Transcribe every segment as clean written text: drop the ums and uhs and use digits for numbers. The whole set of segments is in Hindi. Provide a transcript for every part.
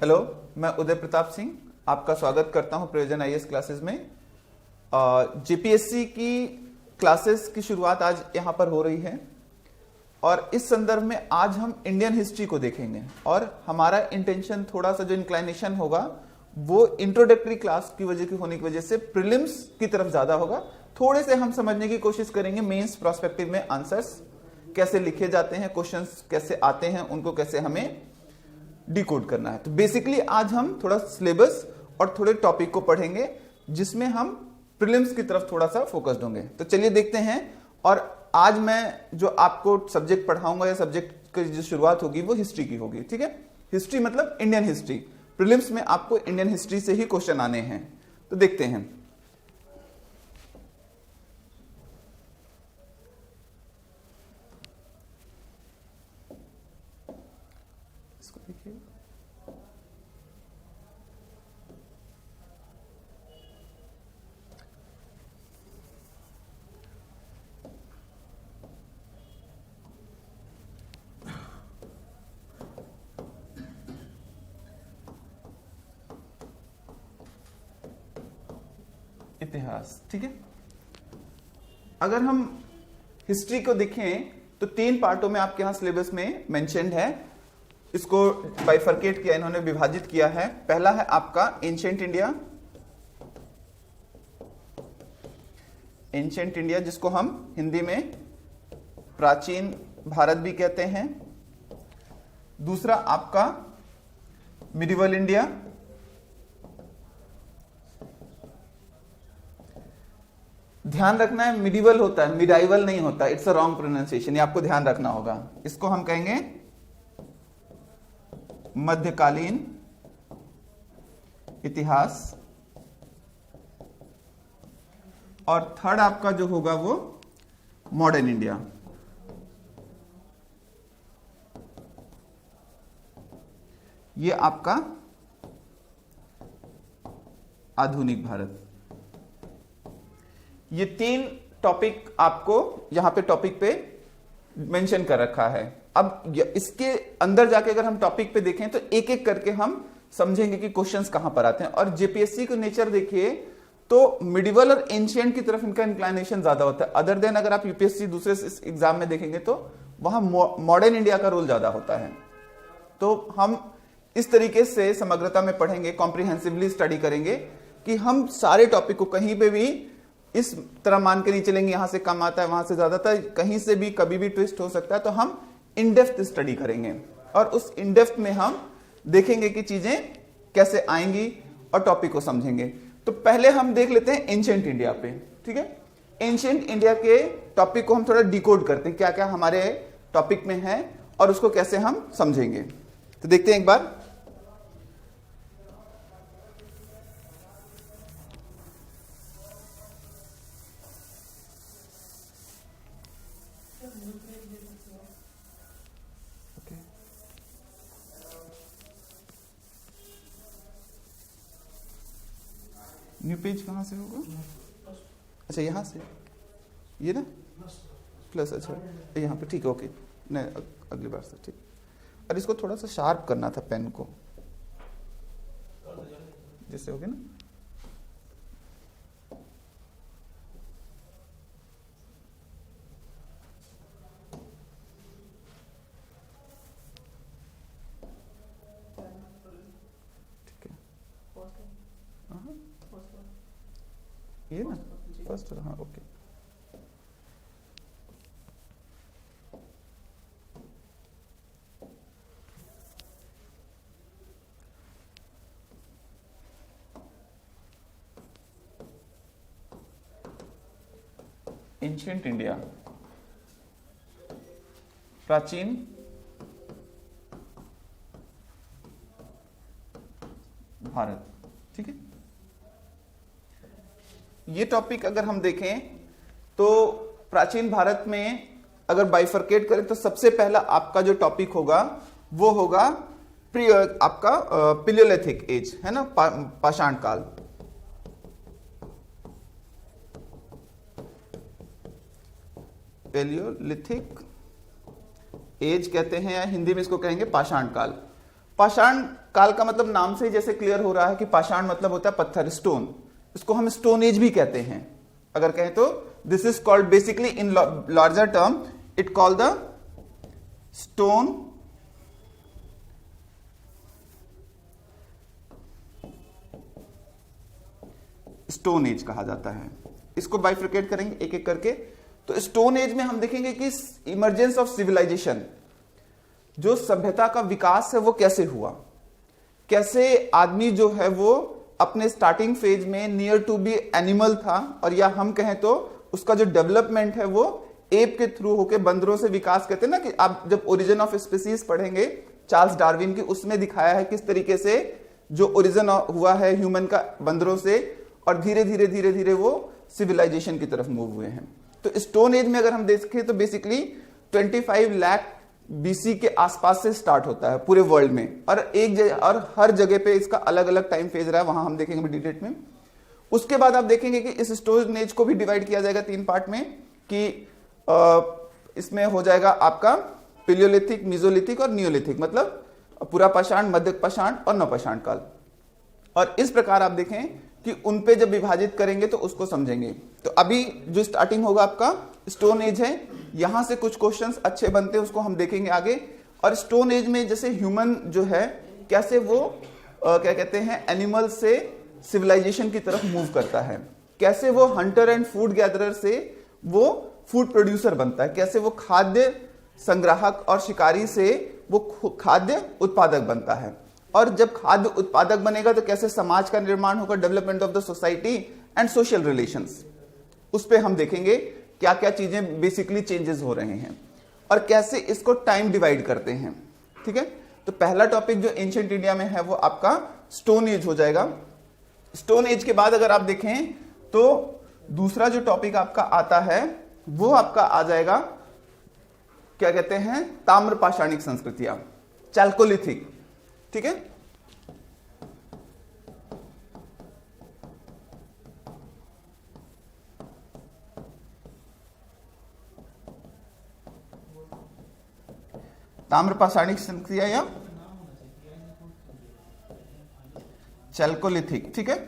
हेलो, मैं उदय प्रताप सिंह आपका स्वागत करता हूं प्रयोजन आईएएस क्लासेस में। जेपीएससी की क्लासेस की शुरुआत आज यहां पर हो रही है और इस संदर्भ में आज हम इंडियन हिस्ट्री को देखेंगे और हमारा इंटेंशन थोड़ा सा जो इंक्लाइनेशन होगा वो इंट्रोडक्टरी क्लास की होने की वजह से प्रीलिम्स की तरफ ज्यादा होगा। थोड़े से हम समझने की कोशिश करेंगे मेंस प्रोस्पेक्टिव में आंसर्स कैसे लिखे जाते हैं, क्वेश्चंस कैसे आते हैं, उनको कैसे हमें डिकोड करना है। तो बेसिकली आज हम थोड़ा सिलेबस और थोड़े टॉपिक को पढ़ेंगे जिसमें हम प्रीलिम्स की तरफ थोड़ा सा फोकस्ड होंगे। तो चलिए देखते हैं। और आज मैं जो आपको सब्जेक्ट पढ़ाऊंगा या सब्जेक्ट की जो शुरुआत होगी वो हिस्ट्री की होगी। ठीक है, हिस्ट्री मतलब इंडियन हिस्ट्री। प्रीलिम्स में आपको इंडियन हिस्ट्री से ही क्वेश्चन आने हैं। तो देखते हैं। इसको देखिए, इतिहास। ठीक है, अगर हम हिस्ट्री को देखें तो 3 पार्टों में आपके यहां सिलेबस में मेंशन्ड है। इसको बाइफरकेट किया, इन्होंने विभाजित किया है। पहला है आपका एंशिएंट इंडिया, एंशिएंट इंडिया जिसको हम हिंदी में प्राचीन भारत भी कहते हैं। दूसरा आपका मिडिवल इंडिया, ध्यान रखना है मिडिवल होता है, मिडाइवल नहीं होता, इट्स अ रॉन्ग प्रोनाउंसिएशन, ये आपको ध्यान रखना होगा। इसको हम कहेंगे मध्यकालीन इतिहास। और थर्ड आपका जो होगा वो मॉडर्न इंडिया। ये आपका आधुनिक भारत। ये 3 टॉपिक आपको यहां पे टॉपिक पे मेंशन कर रखा है। अब इसके अंदर जाके अगर हम टॉपिक पे देखें तो एक एक करके हम समझेंगे कि क्वेश्चंस कहां पर आते हैं। और जेपीएससी को नेचर देखिए तो मिडिवल और एंशिएंट की तरफ इनका इंक्लाइनेशन ज्यादा होता है। अदर देन अगर आप यूपीएससी दूसरे एग्जाम में देखेंगे तो वहां मॉडर्न इंडिया का रोल ज्यादा होता है। तो हम इस तरीके से समग्रता में पढ़ेंगे, कॉम्प्रिहेंसिवली स्टडी करेंगे कि हम सारे टॉपिक को कहीं पे भी इस तरह मान के नहीं चलेंगे यहां से कम आता है वहां से ज्यादा था, कहीं से भी कभी भी ट्विस्ट हो सकता है। तो हम इन डेप्थ स्टडी करेंगे और उस इन डेप्थ में हम देखेंगे कि चीजें कैसे आएंगी और टॉपिक को समझेंगे। तो पहले हम देख लेते हैं एंशिएंट इंडिया पे। ठीक है, एंशिएंट इंडिया के टॉपिक को हम थोड़ा डिकोड करते हैं, क्या क्या हमारे टॉपिक में है और उसको कैसे हम समझेंगे। तो देखते हैं एक बार। न्यू पेज कहाँ से होगा? अच्छा यहाँ से, ये ना प्लस। अच्छा यहाँ पे, ठीक है, ओके। नहीं, अगली बार से ठीक। और इसको थोड़ा सा शार्प करना था पेन को, जिससे होगी ना। ये ना फर्स्ट, हाँ ओके। एंशिएंट इंडिया, प्राचीन भारत। ठीक है, ये टॉपिक अगर हम देखें तो प्राचीन भारत में अगर बाइफरकेट करें तो सबसे पहला आपका जो टॉपिक होगा वो होगा आपका पिलियोलिथिक एज, है ना, पाषाण काल। पेलियोलिथिक एज कहते हैं या हिंदी में इसको कहेंगे पाषाण काल। पाषाण काल का मतलब नाम से ही जैसे क्लियर हो रहा है कि पाषाण मतलब होता है पत्थर, स्टोन। इसको हम स्टोन एज भी कहते हैं अगर कहें तो। This is called basically in larger term it called the stone age कहा जाता है। इसको बाइफ्रिकेट करेंगे एक एक करके। तो स्टोन एज में हम देखेंगे कि इमर्जेंस ऑफ सिविलाइजेशन, जो सभ्यता का विकास है वो कैसे हुआ, कैसे आदमी जो है वो अपने स्टार्टिंग फेज में नियर टू बी एनिमल था, और या हम कहें तो उसका जो डेवलपमेंट है वो एप के थ्रू होके बंदरों से विकास कहते हैं ना, कि आप जब ओरिजिन ऑफ स्पीसीज पढ़ेंगे चार्ल्स डार्विन की, उसमें दिखाया है किस तरीके से जो ओरिजिन हुआ है ह्यूमन का बंदरों से, और धीरे धीरे धीरे धीरे वो सिविलाइजेशन की तरफ मूव हुए हैं। तो स्टोन एज में अगर हम देखें तो बेसिकली 25 लाख बीसी के आसपास से स्टार्ट होता है पूरे वर्ल्ड में, और हर जगह पे इसका अलग अलग टाइम फेज रहा है, वहां हम देखेंगे डिटेल में। उसके बाद आप देखेंगे कि इस स्टोन एज को भी डिवाइड किया जाएगा 3 पार्ट में, कि इसमें हो जाएगा आपका पिलियोलिथिक, मीजोलिथिक और नियोलिथिक, मतलब पूरा पाषाण, मध्य पाषाण और नवपाषाण काल। और इस प्रकार आप देखें कि उन पे जब विभाजित करेंगे तो उसको समझेंगे। तो अभी जो स्टार्टिंग होगा आपका स्टोन एज है, यहां से कुछ क्वेश्चंस अच्छे बनते हैं, उसको हम देखेंगे आगे। और स्टोन एज में जैसे ह्यूमन जो है कैसे वो क्या कहते हैं एनिमल से सिविलाइजेशन की तरफ मूव करता है, कैसे वो हंटर एंड फूड गैदरर से वो फूड प्रोड्यूसर बनता है, कैसे वो खाद्य संग्राहक और शिकारी से वो खाद्य उत्पादक बनता है, और जब खाद्य उत्पादक बनेगा तो कैसे समाज का निर्माण होगा, development of the society and social relations. उस पे हम देखेंगे क्या क्या चीजें बेसिकली चेंजेस हो रहे हैं और कैसे इसको टाइम डिवाइड करते हैं। ठीक है, तो पहला टॉपिक जो एंशिएंट इंडिया में है वो आपका स्टोन एज हो जाएगा। स्टोन एज के बाद अगर आप देखें तो दूसरा जो टॉपिक आपका आता है वो आपका आ जाएगा, क्या कहते हैं, ताम्र पाषाणिक संस्कृतियां, चैल्कोलिथिक। ठीक है, ताम्र पाषाणिक संस्कृतियां या चैल्कोलिथिक। ठीक है,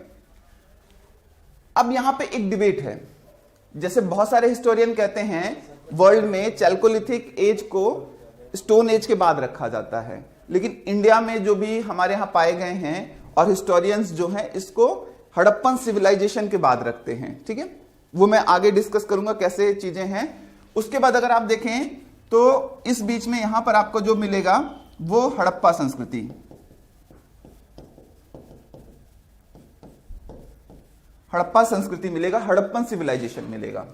अब यहां पे एक डिबेट है, जैसे बहुत सारे हिस्टोरियन कहते हैं वर्ल्ड में चैल्कोलिथिक एज को स्टोन एज के बाद रखा जाता है, लेकिन इंडिया में जो भी हमारे यहां पाए गए हैं और हिस्टोरियंस जो हैं इसको हड़प्पन सिविलाइजेशन के बाद रखते हैं। ठीक है, वो मैं आगे डिस्कस करूंगा कैसे चीजें हैं। उसके बाद अगर आप देखें तो इस बीच में यहां पर आपको जो मिलेगा वो हड़प्पा संस्कृति, हड़प्पा संस्कृति मिलेगा, हड़प्पन सिविलाइजेशन मिलेगा।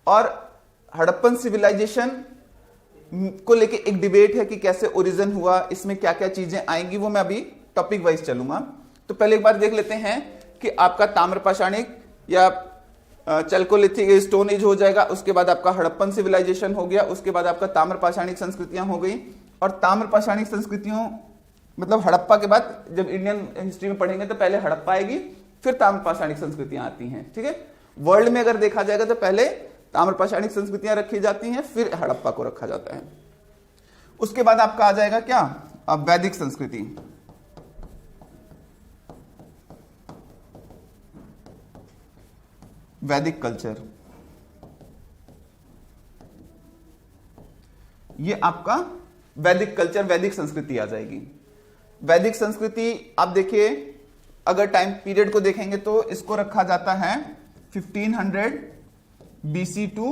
और हड़प्पन सिविलाइजेशन को लेके एक डिबेट है कि कैसे ओरिजिन हुआ, इसमें क्या क्या चीजें आएंगी, वो मैं अभी टॉपिक वाइज चलूंगा। तो पहले एक बार देख लेते हैं कि आपका ताम्र पाषाणिक या चैल्कोलिथिक स्टोन एज हो जाएगा, उसके बाद आपका हड़प्पन सिविलाइजेशन हो गया, उसके बाद आपका ताम्र पाषाणिक संस्कृतियां हो गई। और ताम्र पाषाणिक संस्कृतियों मतलब हड़प्पा के बाद जब इंडियन हिस्ट्री में पढ़ेंगे तो पहले हड़प्पा आएगी, फिर ताम्र पाषाणिक संस्कृतियां आती हैं। ठीक है, वर्ल्ड में अगर देखा जाएगा तो पहले ताम्र पाषाणिक संस्कृतियां रखी जाती हैं, फिर हड़प्पा को रखा जाता है। उसके बाद आपका आ जाएगा क्या, अब वैदिक संस्कृति। वैदिक कल्चर, ये आपका वैदिक कल्चर, वैदिक संस्कृति आ जाएगी। वैदिक संस्कृति आप देखिए अगर टाइम पीरियड को देखेंगे तो इसको रखा जाता है 1500 बीसी टू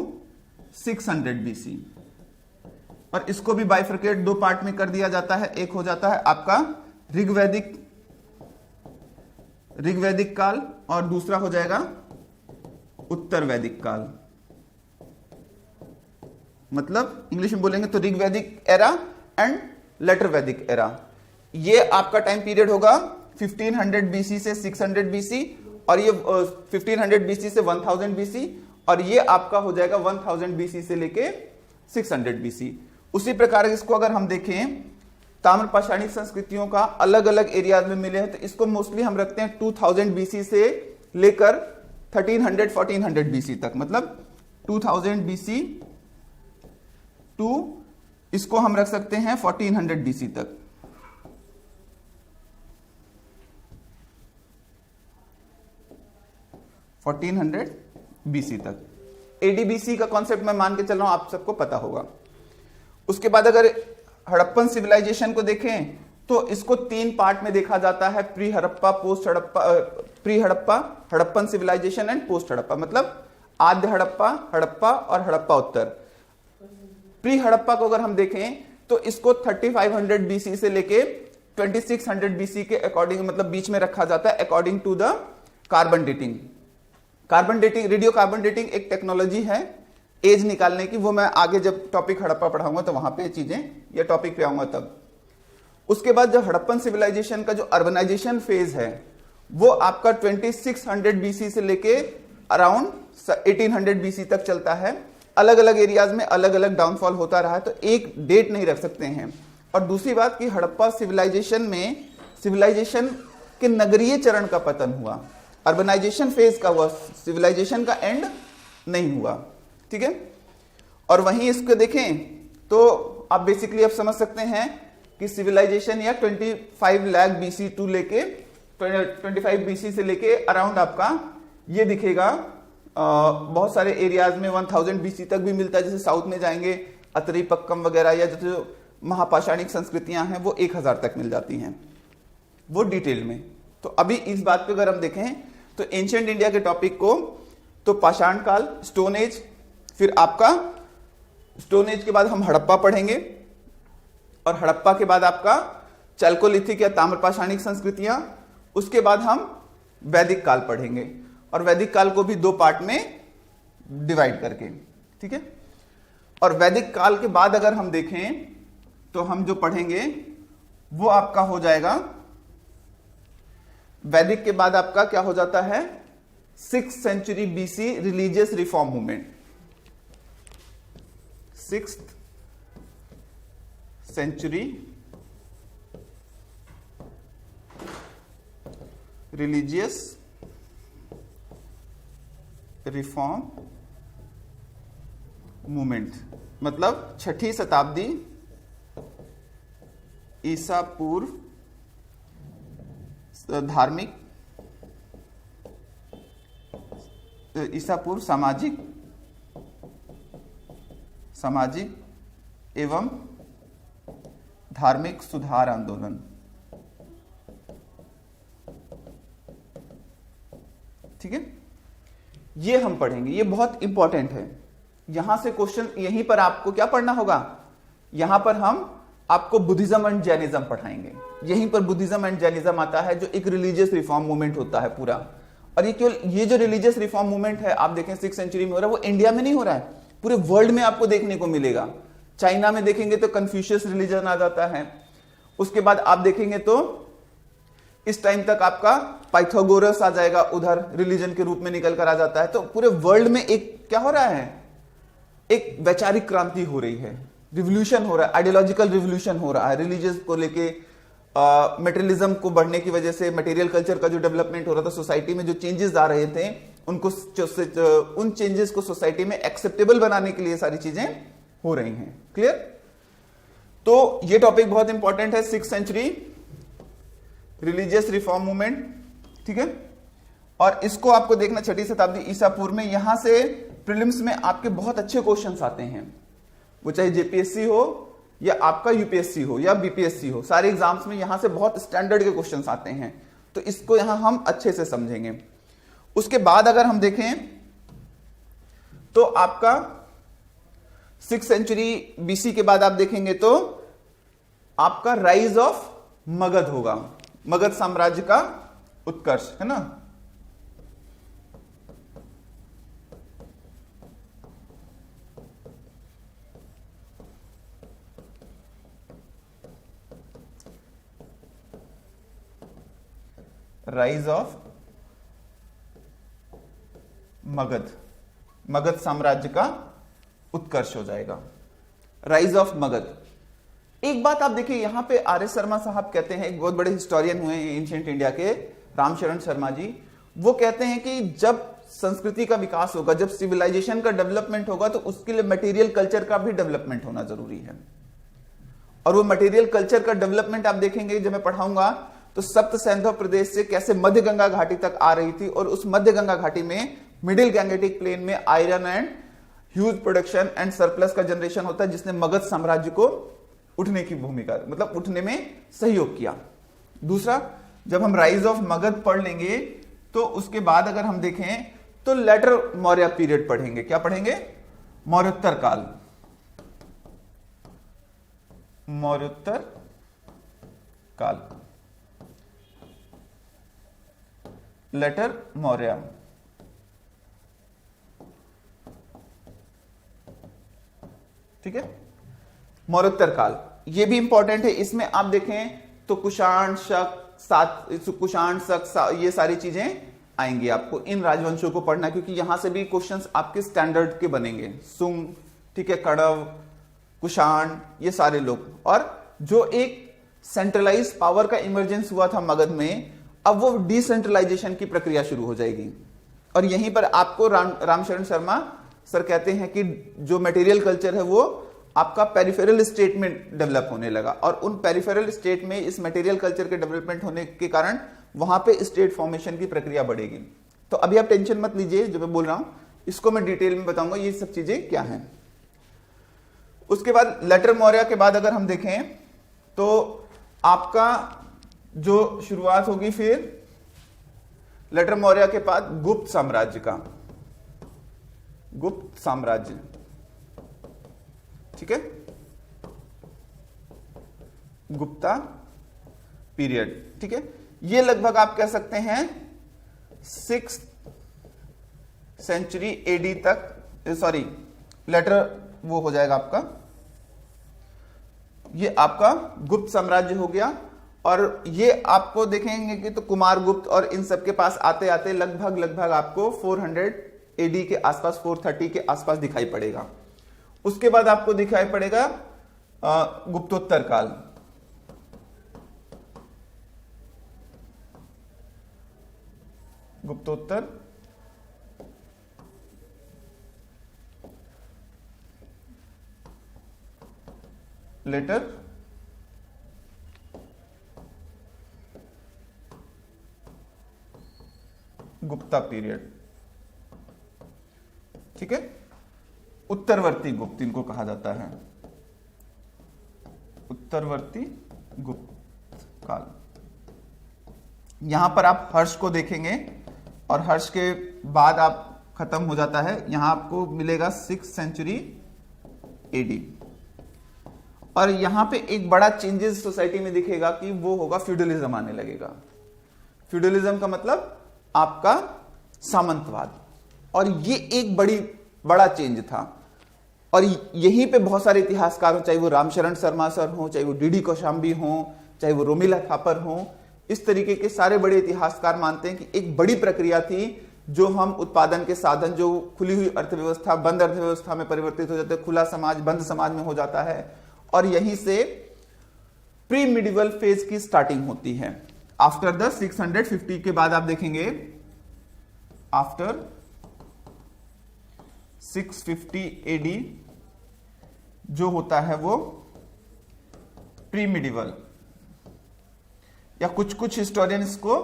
600 बीसी, और इसको भी बाइफर्केट 2 पार्ट में कर दिया जाता है। एक हो जाता है आपका ऋग्वैदिक काल और दूसरा हो जाएगा उत्तर वैदिक काल। मतलब इंग्लिश में बोलेंगे तो ऋग्वैदिक एरा एंड लेटर वैदिक एरा। ये आपका टाइम पीरियड होगा 1500 बीसी से 600 बीसी, और ये 1500 बीसी से 1000 बीसी, और ये आपका हो जाएगा 1000 बीसी से लेके 600 बीसी। उसी प्रकार इसको अगर हम देखें ताम्र पाषाणिक संस्कृतियों का अलग अलग एरियाज में मिले हैं, तो इसको मोस्टली हम रखते हैं 2000 बीसी से लेकर 1300-1400 बीसी तक, मतलब 2000 बीसी टू इसको हम रख सकते हैं 1400 बीसी तक। 1400 BC तक। ADBC का कॉन्सेप्ट मैं मान के चल रहा हूं, आप सबको पता होगा। उसके बाद अगर हड़प्पन सिविलाइजेशन को देखें तो इसको 3 पार्ट में देखा जाता है, pre Harappa, post Harappa, pre Harappa, Harappan civilisation and post Harappa, मतलब आद्य हड़प्पा, हड़प्पा और हड़प्पा उत्तर। प्री हड़प्पा को अगर हम देखें तो इसको 3500 BC से लेके 2600 BC के अकॉर्डिंग, मतलब बीच में रखा जाता है according to the carbon dating. Carbon dating, radio carbon dating एक टेक्नोलॉजी है एज निकालने की, वो मैं आगे जब टॉपिक हड़प्पा पढ़ाऊंगा तो वहां पे चीजें, या टॉपिक पे आऊंगा तब। उसके बाद जो हड़प्पन सिविलाइजेशन का जो अर्बनाइजेशन फेज है वो आपका 2600 BC से लेके अराउंड 1800 BC तक चलता है। अलग अलग एरियाज में अलग अलग डाउनफॉल होता रहा है, तो एक डेट नहीं रख सकते हैं। और दूसरी बात कि हड़प्पा सिविलाइजेशन में सिविलाइजेशन के नगरीय चरण का पतन हुआ, अर्बनाइजेशन फेज का हुआ, सिविलाइजेशन का एंड नहीं हुआ, ठीक है। और वहीं इसको देखें तो आप बेसिकली अब समझ सकते हैं कि सिविलाइजेशन या 25 लाख BC टू लेके 25 BC से लेके अराउंड आपका ये दिखेगा, बहुत सारे एरियाज में 1000 BC तक भी मिलता है, जैसे साउथ में जाएंगे अतरी पक्कम वगैरह, या जो महापाषाणिक संस्कृतियां हैं वो 1000 तक मिल जाती हैं, वो डिटेल में। तो अभी इस बात पे अगर हम देखें तो एंशिएंट इंडिया के टॉपिक को तो पाषाण काल, स्टोन एज, फिर आपका स्टोन एज के बाद हम हड़प्पा पढ़ेंगे, और हड़प्पा के बाद आपका चैल्कोलिथिक या ताम्रपाषाणिक संस्कृतियां, उसके बाद हम वैदिक काल पढ़ेंगे, और वैदिक काल को भी 2 पार्ट में डिवाइड करके, ठीक है। और वैदिक काल के बाद अगर हम देखें तो हम जो पढ़ेंगे वो आपका हो जाएगा, वैदिक के बाद आपका क्या हो जाता है, 6th century BC religious reform movement, 6th century religious reform movement, मतलब 6ठी शताब्दी ईसा पूर्व धार्मिक, ईसा पूर्व सामाजिक एवं धार्मिक सुधार आंदोलन, ठीक है। ये हम पढ़ेंगे, ये बहुत इंपॉर्टेंट है। यहां से क्वेश्चन, यहीं पर आपको क्या पढ़ना होगा, यहां पर हम आपको बुद्धिज्म एंड जैनिज्म पढ़ाएंगे। यहीं पर बुद्धिज्म एंड जैनिज्म आता है, जो एक रिलीजियस रिफॉर्म मूवमेंट होता है पूरा। और ये केवल ये जो रिलीजियस रिफॉर्म मूवमेंट है, आप देखें 6th century में हो रहा है, वो इंडिया में नहीं हो रहा है, पूरे वर्ल्ड में आपको देखने को मिलेगा। चाइना में देखेंगे तो कन्फ्यूशियस रिलीजन आ जाता है, उसके बाद आप देखेंगे तो इस टाइम तक आपका पाइथागोरस आ जाएगा, उधर रिलीजन के रूप में निकल कर आ जाता है। तो पूरे वर्ल्ड में एक क्या हो रहा है, एक वैचारिक क्रांति हो रही है, रिवोल्यूशन हो रहा है, आइडियोलॉजिकल रिवोल्यूशन हो रहा है रिलीजियस को लेके। मटेरियलिज्म को बढ़ने की वजह से मटेरियल कल्चर का जो डेवलपमेंट हो रहा था, सोसाइटी में जो चेंजेस आ रहे थे उनको, उन चेंजेस को सोसाइटी में एक्सेप्टेबल बनाने के लिए सारी चीजें हो रही हैं। क्लियर। तो ये टॉपिक बहुत इंपॉर्टेंट है, 6th century religious reform movement, ठीक है। और इसको आपको देखना 6ठी शताब्दी ईसा पूर्व में। यहां से प्रीलिम्स में आपके बहुत अच्छे क्वेश्चंस आते हैं, वो चाहे जेपीएससी हो या आपका यूपीएससी हो या बीपीएससी हो, सारे एग्जाम्स में यहां से बहुत स्टैंडर्ड के क्वेश्चंस आते हैं। तो इसको यहां हम अच्छे से समझेंगे। उसके बाद अगर हम देखें तो आपका 6th century BC के बाद आप देखेंगे तो आपका राइज ऑफ मगध होगा, मगध साम्राज्य का उत्कर्ष, है ना। राइज ऑफ मगध, मगध साम्राज्य का उत्कर्ष हो जाएगा, राइज ऑफ मगध। एक बात आप देखिए, यहां पे आर एस शर्मा साहब कहते हैं, एक बहुत बड़े हिस्टोरियन हुए हैं एंशिएंट इंडिया के, रामशरण शर्मा जी, वो कहते हैं कि जब संस्कृति का विकास होगा, जब सिविलाइजेशन का डेवलपमेंट होगा, तो उसके लिए मटेरियल कल्चर का भी डेवलपमेंट होना जरूरी है। और वो मटेरियल कल्चर का डेवलपमेंट आप देखेंगे जब मैं पढ़ाऊंगा तो सप्त सैंधव प्रदेश से कैसे मध्य गंगा घाटी तक आ रही थी, और उस मध्य गंगा घाटी में मिडिल गैंगेटिक प्लेन में iron and huge production and surplus का जनरेशन होता है, जिसने मगध साम्राज्य को उठने की भूमिका, मतलब उठने में सहयोग किया। दूसरा, जब हम राइज ऑफ मगध पढ़ लेंगे तो उसके बाद अगर हम देखें तो लेटर मौर्य पीरियड पढ़ेंगे। क्या पढ़ेंगे? मौर्योत्तर काल, मौर्योत्तर काल, लेटर मौर्य। ठीक है, मौर्योत्तर काल ये भी इंपॉर्टेंट है। इसमें आप देखें तो कुषाण, शक, ये सारी चीजें आएंगी आपको। इन राजवंशों को पढ़ना, क्योंकि यहां से भी क्वेश्चंस आपके स्टैंडर्ड के बनेंगे। सुंग, ठीक है, कड़व, कुषाण, ये सारे लोग। और जो एक सेंट्रलाइज पावर का इमरजेंस हुआ था मगध में, अब वो डिसेंट्रलाइजेशन की प्रक्रिया शुरू हो जाएगी। और यहीं पर आपको रामशरण शर्मा सर कहते हैं कि जो मटेरियल कल्चर है वो आपका पेरिफेरल स्टेट में डेवलप होने लगा, और उन पेरिफेरल स्टेट में इस मटेरियल कल्चर के डेवलपमेंट होने के कारण वहां पे स्टेट फॉर्मेशन की प्रक्रिया बढ़ेगी। तो अभी आप टेंशन मत लीजिए, जो मैं बोल रहा हूं इसको मैं डिटेल में बताऊंगा ये सब चीजें क्या हैं। उसके बाद लेटर मौर्य के बाद अगर हम देखें तो आपका जो शुरुआत होगी फिर लेटर मौर्य के बाद गुप्त साम्राज्य का, गुप्त साम्राज्य। ठीक है, गुप्ता पीरियड। ठीक है, ये लगभग आप कह सकते हैं 6th सेंचुरी एडी तक, सॉरी लेटर वो हो जाएगा आपका, ये आपका गुप्त साम्राज्य हो गया। और ये आपको देखेंगे कि तो कुमारगुप्त और इन सब के पास आते आते लगभग आपको 400 एडी के आसपास, 430 के आसपास दिखाई पड़ेगा। उसके बाद आपको दिखाई पड़ेगा गुप्तोत्तर काल। गुप्तोत्तर लेटर गुप्ता पीरियड। ठीक है, उत्तरवर्ती गुप्त इनको कहा जाता है, उत्तरवर्ती गुप्त काल। यहां पर आप हर्ष को देखेंगे और हर्ष के बाद आप खत्म हो जाता है, यहां आपको मिलेगा 6th सेंचुरी एडी। और यहां पे एक बड़ा चेंजेस सोसाइटी में दिखेगा कि वो होगा फ्यूडलिज्म आने लगेगा। फ्यूडलिज्म का मतलब आपका सामंतवाद, और ये एक बड़ा चेंज था। और यहीं पे बहुत सारे इतिहासकार हो, चाहे वो रामशरण शर्मा सर हो, चाहे वो डीडी कौशाम्बी हो, चाहे वो रोमिला थापर हो, इस तरीके के सारे बड़े इतिहासकार मानते हैं कि एक बड़ी प्रक्रिया थी जो हम उत्पादन के साधन, जो खुली हुई अर्थव्यवस्था बंद अर्थव्यवस्था में परिवर्तित हो जाते हैं, खुला समाज बंद समाज में हो जाता है। और यहीं से प्री मिडिवल फेज की स्टार्टिंग होती है। आफ्टर द 650 के बाद आप देखेंगे, आफ्टर 650 एडी जो होता है वो प्री मिडिवल, या कुछ हिस्टोरियंस को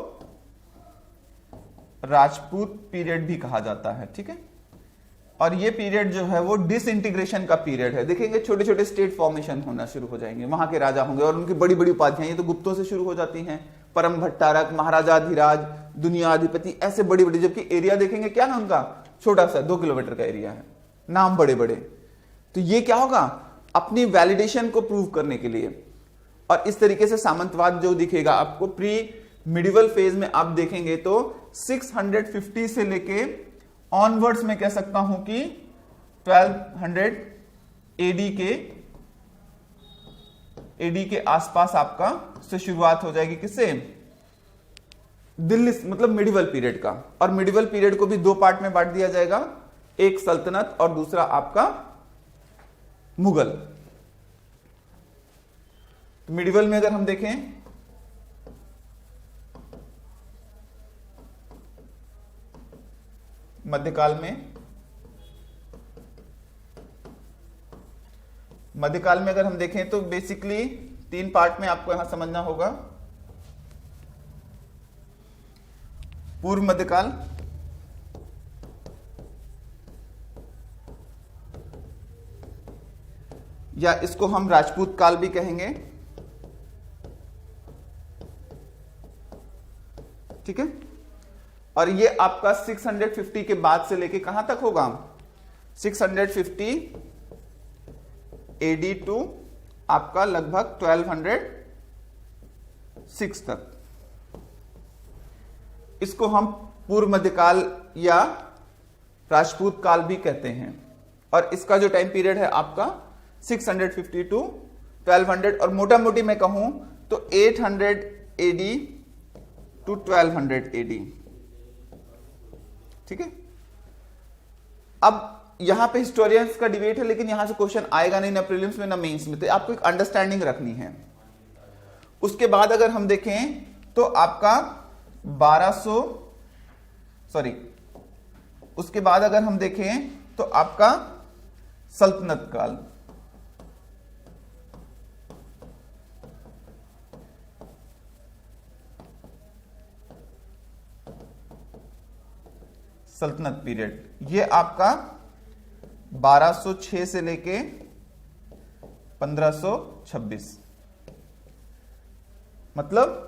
राजपूत पीरियड भी कहा जाता है। ठीक है, और ये पीरियड जो है वो डिसइंटीग्रेशन का पीरियड है। देखेंगे छोटे छोटे स्टेट फॉर्मेशन होना शुरू हो जाएंगे, वहां के राजा होंगे और उनकी बड़ी बड़ी उपाधियां, ये तो गुप्तों से शुरू हो जाती हैं, परम भट्टारक, महाराजाधिराज, दुनियाधिपति, ऐसे बड़ी बड़ी। जबकि एरिया देखेंगे क्या ना उनका छोटा सा 2 किलोमीटर का एरिया है, नाम बड़े बड़े। तो ये क्या होगा, अपनी वैलिडेशन को प्रूव करने के लिए। और इस तरीके से सामंतवाद जो दिखेगा आपको प्री मिडिवल फेज में, आप देखेंगे तो 650 से लेके ऑनवर्ड्स में कह सकता हूं कि 1200 एडी के आसपास आपका से शुरुआत हो जाएगी। किससे? दिल्ली, मतलब मिडिवल पीरियड का। और मिडिवल पीरियड को भी 2 पार्ट में बांट दिया जाएगा, एक सल्तनत और दूसरा आपका मुगल। तो मिडिवल में अगर हम देखें मध्यकाल में अगर हम देखें तो बेसिकली 3 पार्ट में आपको यहां समझना होगा। पूर्व मध्यकाल, या इसको हम राजपूत काल भी कहेंगे, ठीक है। और ये आपका 650 के बाद से लेके कहां तक होगा, 650 एडी टू आपका लगभग 1206 तक। इसको हम पूर्व मध्यकाल या राजपूत काल भी कहते हैं। और इसका जो टाइम पीरियड है आपका 650 टू 1200, और मोटा मोटी मैं कहूं तो 800 एडी टू 1200 एडी, ठीक है। अब यहां पे हिस्टोरियंस का डिबेट है, लेकिन यहां से क्वेश्चन आएगा नहीं, ना प्रीलिम्स में ना मेंस में, तो आपको एक अंडरस्टैंडिंग रखनी है। उसके बाद अगर हम देखें तो आपका 1200 उसके बाद अगर हम देखें तो आपका सल्तनत काल, सल्तनत पीरियड, ये आपका 1206 से लेके 1526। मतलब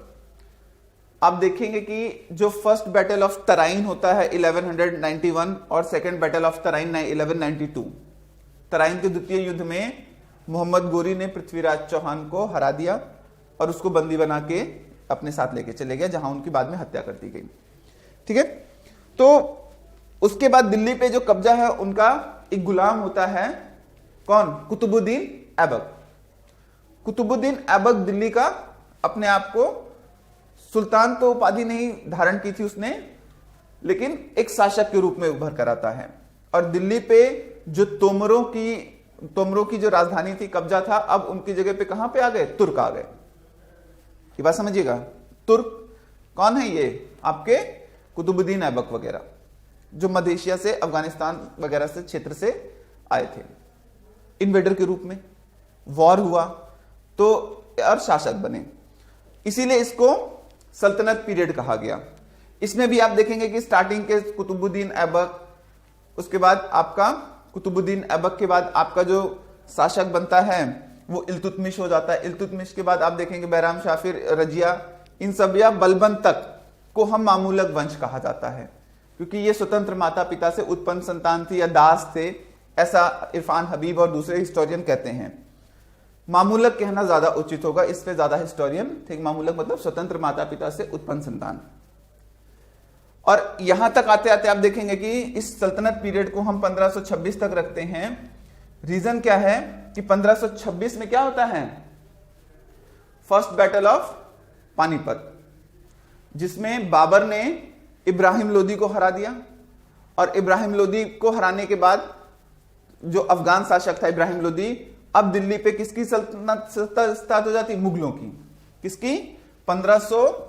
आप देखेंगे कि जो फर्स्ट बैटल ऑफ तराइन होता है 1191 और second battle of Tarain 1192, Tarain के द्वितीय युद्ध में मोहम्मद गोरी ने पृथ्वीराज चौहान को हरा दिया और उसको बंदी बना के अपने साथ लेके चले गए, जहां उनकी बाद में हत्या कर दी गई, ठीक है। तो उसके बाद दिल्ली पे जो कब्जा है उनका एक गुलाम होता है, कौन, कुतुबुद्दीन ऐबक। कुतुबुद्दीन ऐबक दिल्ली का अपने आप को सुल्तान तो उपाधि नहीं धारण की थी उसने, लेकिन एक शासक के रूप में उभर कर आता है। और दिल्ली पे जो तोमरों की जो राजधानी थी, कब्जा था, अब उनकी जगह पे कहां पे आ गए, तुर्क आ गए। ये बात समझिएगा, तुर्क कौन है, ये आपके कुतुबुद्दीन ऐबक वगैरह, जो मध्य एशिया से, अफगानिस्तान वगैरह से क्षेत्र से आए थे, इन्वेडर के रूप में। वॉर हुआ तो और शासक बने, इसीलिए इसको सल्तनत पीरियड कहा गया। इसमें भी आप देखेंगे कि स्टार्टिंग के कुतुबुद्दीन ऐबक, उसके बाद आपका कुतुबुद्दीन ऐबक के बाद आपका जो शासक बनता है वो इल्तुतमिश हो जाता है। इल्तुतमिश के बाद आप देखेंगे बैराम शाह, फिर रजिया, इन सब या बलबन तक को हम मामूलक वंश कहा जाता है, क्योंकि ये स्वतंत्र माता पिता से उत्पन्न संतान थी या दास थे, ऐसा इरफान हबीब और दूसरे हिस्टोरियन कहते हैं। मामूलक कहना ज्यादा उचित होगा, इस पे ज्यादा हिस्टोरियन थे। मामूलक मतलब स्वतंत्र माता पिता से उत्पन्न संतान। और यहां तक आते आते आप देखेंगे कि इस सल्तनत पीरियड को हम 1526 तक रखते हैं। रीजन क्या है कि 1526 में क्या होता है, फर्स्ट बैटल ऑफ पानीपत, जिसमें बाबर ने इब्राहिम लोदी को हरा दिया। और इब्राहिम लोदी को हराने के बाद जो अफगान शासक था इब्राहिम लोदी, अब दिल्ली पे किसकी सल्तनत स्टार्ट हो जाती, मुगलों की। किसकी, 1500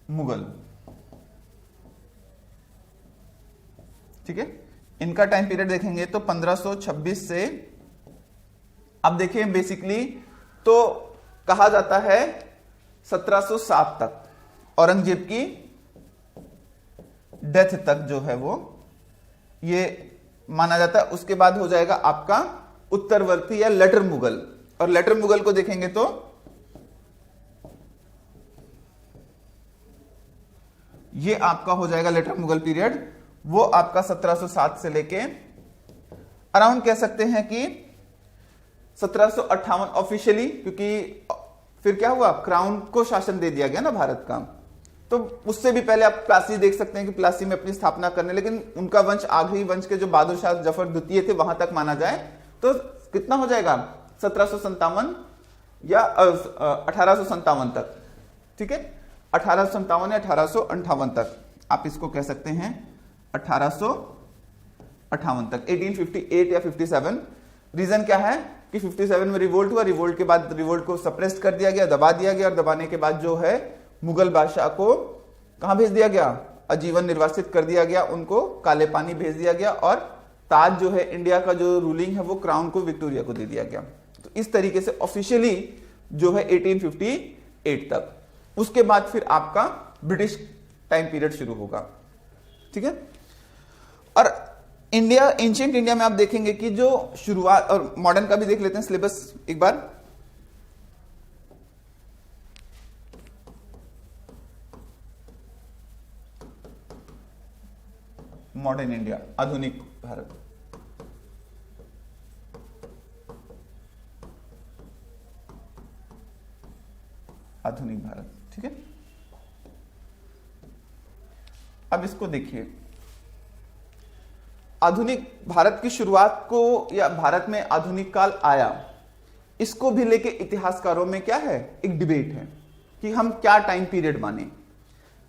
मुगल, ठीक है। इनका टाइम पीरियड देखेंगे तो 1526 से अब देखिए बेसिकली तो कहा जाता है 1707 तक, औरंगजेब की डेथ तक जो है वो ये माना जाता है। उसके बाद हो जाएगा आपका उत्तरवर्ती या लेटर मुगल, और लेटर मुगल को देखेंगे तो ये आपका हो जाएगा लेटर मुगल पीरियड, वो आपका 1707 से लेके अराउंड कह सकते हैं कि 1758 ऑफिशियली, क्योंकि फिर क्या हुआ, क्राउन को शासन दे दिया गया ना भारत का। तो उससे भी पहले आप प्लासी देख सकते हैं कि प्लासी में अपनी स्थापना करने, लेकिन उनका वंश आखिरी वंश के जो बहादुर शाह जफर द्वितीय थे वहां तक माना जाए तो कितना हो जाएगा, 1757 या 1857 तक, ठीक है। 1857 या 1858 तक आप इसको कह सकते हैं, 1858 तक, 1858 या 57। रीजन क्या है कि 57 में रिवोल्ट हुआ, रिवोल्ट के बाद रिवोल्ट को सप्रेस कर दिया गया, दबा दिया गया, और दबाने के बाद जो है मुगल बादशाह को कहां भेज दिया गया, आजीवन निर्वासित कर दिया गया, उनको काले पानी भेज दिया गया, और ताज जो है इंडिया का जो रूलिंग है वो क्राउन को, विक्टोरिया को दे दिया गया। तो इस तरीके से ऑफिशियली जो है 1858 तक, उसके बाद फिर आपका ब्रिटिश टाइम पीरियड शुरू होगा। ठीक है। और इंडिया, एंशिएंट इंडिया में आप देखेंगे कि जो शुरुआत, और मॉडर्न का भी देख लेते हैं सिलेबस एक बार। मॉडर्न इंडिया, आधुनिक भारत। आधुनिक भारत, ठीक है। अब इसको देखिए, आधुनिक भारत की शुरुआत को, या भारत में आधुनिक काल आया, इसको भी लेके इतिहासकारों में क्या है, एक डिबेट है कि हम क्या टाइम पीरियड माने।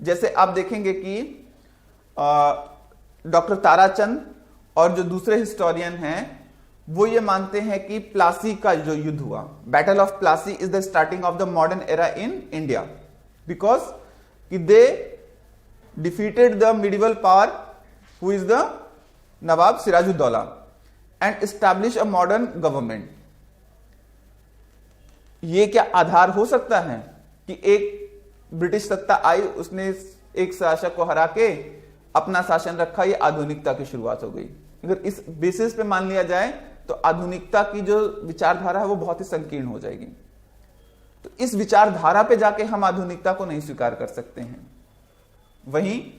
जैसे आप देखेंगे कि डॉक्टर ताराचंद और जो दूसरे हिस्टोरियन हैं वो ये मानते हैं कि प्लासी का जो युद्ध हुआ, battle of Plassey is the starting of the modern era in India, because कि they defeated the medieval power who is the nawab Sirajuddaulah and establish a modern government. ये क्या आधार हो सकता है कि एक ब्रिटिश सत्ता आई, उसने एक शासक को हरा के अपना शासन रखा, ये आधुनिकता की शुरुआत हो गई। अगर इस बेसिस पे मान लिया जाए तो आधुनिकता की जो विचारधारा है वो बहुत ही संकीर्ण हो जाएगी। तो इस विचारधारा पे जाके हम आधुनिकता को नहीं स्वीकार कर सकते हैं। वहीं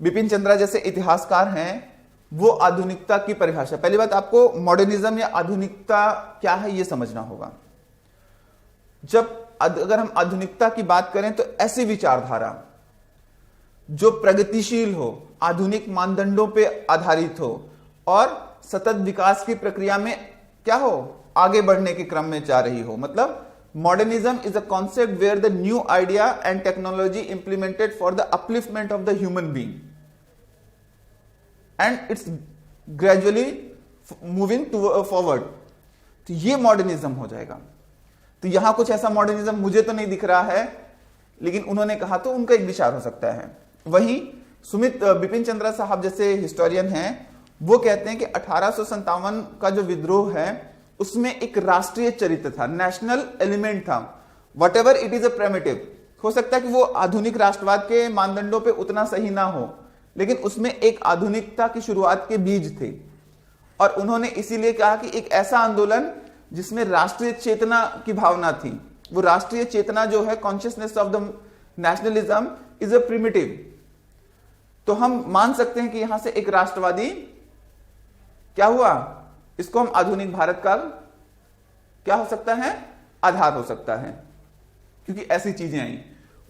बिपिन चंद्रा जैसे इतिहासकार हैं, वो आधुनिकता की परिभाषा, पहली बात आपको मॉडर्निज्म या आधुनिकता क्या है ये समझना होगा। अगर हम आधुनिकता की बात करें तो ऐसी विचारधारा जो प्रगतिशील हो, आधुनिक मानदंडों पे आधारित हो और सतत विकास की प्रक्रिया में क्या हो, आगे बढ़ने के क्रम में जा रही हो। मतलब modernism is a concept where the new idea and technology implemented for the upliftment of the human being and it's gradually moving forward. तो ये मॉडर्निज्म हो जाएगा। तो यहां कुछ ऐसा मॉडर्निज्म मुझे तो नहीं दिख रहा है, लेकिन उन्होंने कहा तो उनका एक विचार हो सकता है। वहीं बिपिन चंद्रा साहब जैसे हिस्टोरियन हैं, वो कहते हैं कि 1857 का जो विद्रोह है उसमें एक राष्ट्रीय चरित्र था, नेशनल एलिमेंट था। What ever it is a primitive, हो सकता है कि वो आधुनिक राष्ट्रवाद के मानदंडों पे उतना सही ना हो, लेकिन उसमें एक आधुनिकता की शुरुआत के बीज थे। और उन्होंने इसीलिए कहा कि एक ऐसा आंदोलन जिसमें राष्ट्रीय चेतना की भावना थी, वो राष्ट्रीय चेतना जो है, consciousness of the nationalism is a primitive. तो हम मान सकते हैं कि यहां से एक राष्ट्रवादी क्या हुआ, इसको हम आधुनिक भारत का क्या हो सकता है, आधार हो सकता है, क्योंकि ऐसी चीजें आई।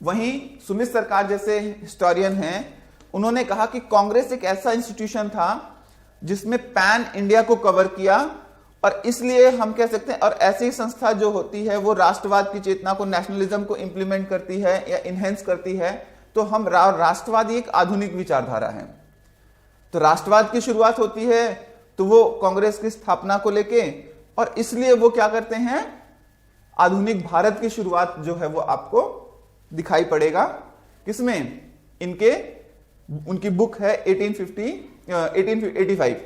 वहीं सुमित सरकार जैसे हिस्टोरियन हैं, उन्होंने कहा कि कांग्रेस एक ऐसा इंस्टीट्यूशन था जिसमें पैन इंडिया को कवर किया, और इसलिए हम कह सकते हैं, और ऐसी संस्था जो होती है वो राष्ट्रवाद की चेतना को, नेशनलिज्म को इंप्लीमेंट करती है या इनहेंस करती है, तो हम राष्ट्रवादी एक आधुनिक विचारधारा है। तो राष्ट्रवाद की शुरुआत होती है तो वो कांग्रेस की स्थापना को लेके, और इसलिए वो क्या करते हैं, आधुनिक भारत की शुरुआत जो है वो आपको दिखाई पड़ेगा किसमें, उनकी बुक है 1885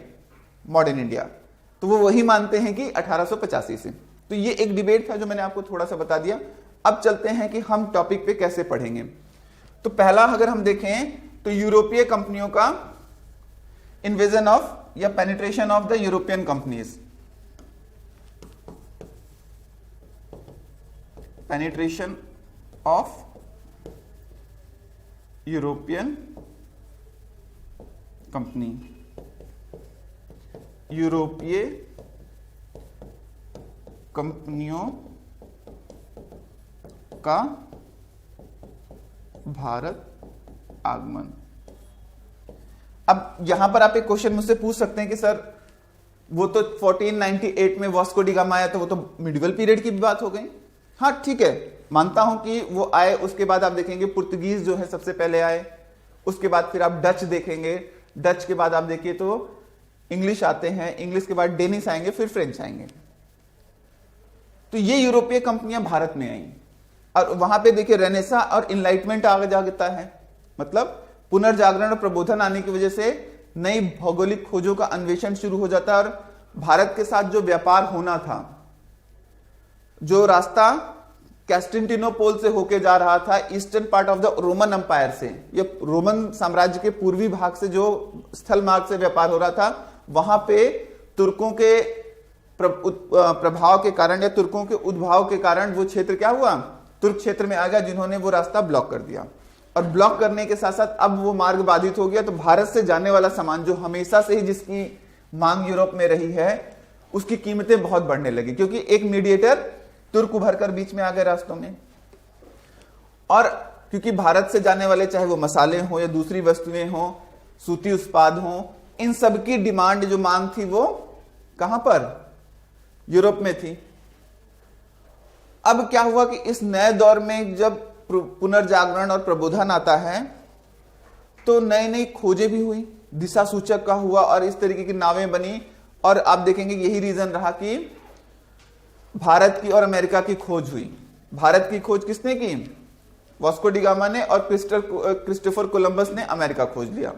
मॉडर्न इंडिया। तो वो वही मानते हैं कि 1885 से। तो ये एक डिबेट था जो मैंने आपको थोड़ा सा बता दिया। अब चलते हैं कि हम टॉपिक पे कैसे पढ़ेंगे। तो पहला अगर हम देखें तो यूरोपीय कंपनियों का इन्वेजन ऑफ या penetration of the European companies, penetration of European company, यूरोपीय कंपनियों का भारत आगमन। अब यहां पर आप एक क्वेश्चन मुझसे पूछ सकते हैं कि सर वो तो 1498 में वास्को डी गामा आया, तो वो तो मिडिवल पीरियड की भी बात हो गई। हाँ ठीक है, मानता हूं कि वो आए, उसके बाद आप देखेंगे पुर्तगीज जो है सबसे पहले आए, उसके बाद फिर आप डच देखेंगे, डच के बाद आप देखिए तो इंग्लिश आते हैं, इंग्लिश के बाद डेनिश आएंगे, फिर फ्रेंच आएंगे। तो ये यूरोपीय कंपनियां भारत में आई, और वहां पे देखिए रेनेसा और इनलाइटमेंट आ जाता है, मतलब पुनर्जागरण और प्रबोधन आने की वजह से नई भौगोलिक खोजों का अन्वेषण शुरू हो जाता है, और भारत के साथ जो व्यापार होना था, जो रास्ता कैस्टिनटिनोपोल से होके जा रहा था, eastern part of the Roman empire से, ये रोमन साम्राज्य के पूर्वी भाग से जो स्थल मार्ग से व्यापार हो रहा था, वहां पे तुर्कों के प्रभाव के कारण या तुर्कों के उद्भाव के कारण वो क्षेत्र क्या हुआ, तुर्क क्षेत्र में आ गया, जिन्होंने वो रास्ता ब्लॉक कर दिया। और ब्लॉक करने के साथ साथ अब वो मार्ग बाधित हो गया, तो भारत से जाने वाला सामान जो हमेशा से ही जिसकी मांग यूरोप में रही है, उसकी कीमतें बहुत बढ़ने लगी, क्योंकि एक मीडिएटर तुर्क उभर कर बीच में आ गए रास्तों में। और क्योंकि भारत से जाने वाले चाहे वो मसाले हो या दूसरी वस्तुएं हो, सूती उत्पाद हो, इन सब की डिमांड जो मांग थी वो कहां पर, यूरोप में थी। अब क्या हुआ कि इस नए दौर में जब पुनर्जागरण और प्रबोधन आता है, तो नई नई खोजें भी हुई, दिशा सूचक का हुआ, और इस तरीके की नावें बनी। और आप देखेंगे यही रीजन रहा कि भारत की और अमेरिका की खोज हुई। भारत की खोज किसने की, वास्को डी गामा ने, और क्रिस्टोफर कोलंबस ने अमेरिका खोज लिया।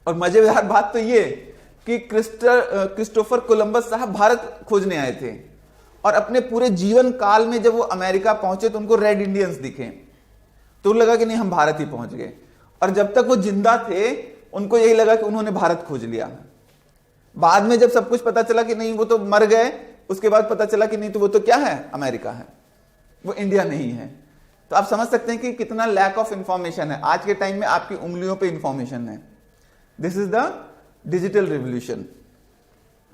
और मजेदार बात तो ये कि क्रिस्टोफर कोलंबस साहब भारत खोजने आए थे, और अपने पूरे जीवन काल में जब वो अमेरिका पहुंचे तो उनको रेड इंडियंस दिखे, तो लगा कि नहीं हम भारत ही पहुंच गए। और जब तक वो जिंदा थे उनको यही लगा कि उन्होंने भारत खोज लिया। बाद में जब सब कुछ पता चला कि नहीं वो तो मर गए, उसके बाद पता चला कि नहीं तो वो तो क्या है, अमेरिका है, वो इंडिया नहीं है। तो आप समझ सकते हैं कि कितना लैक ऑफ इंफॉर्मेशन है। आज के टाइम में आपकी उंगलियों पे इंफॉर्मेशन है। This is the digital revolution.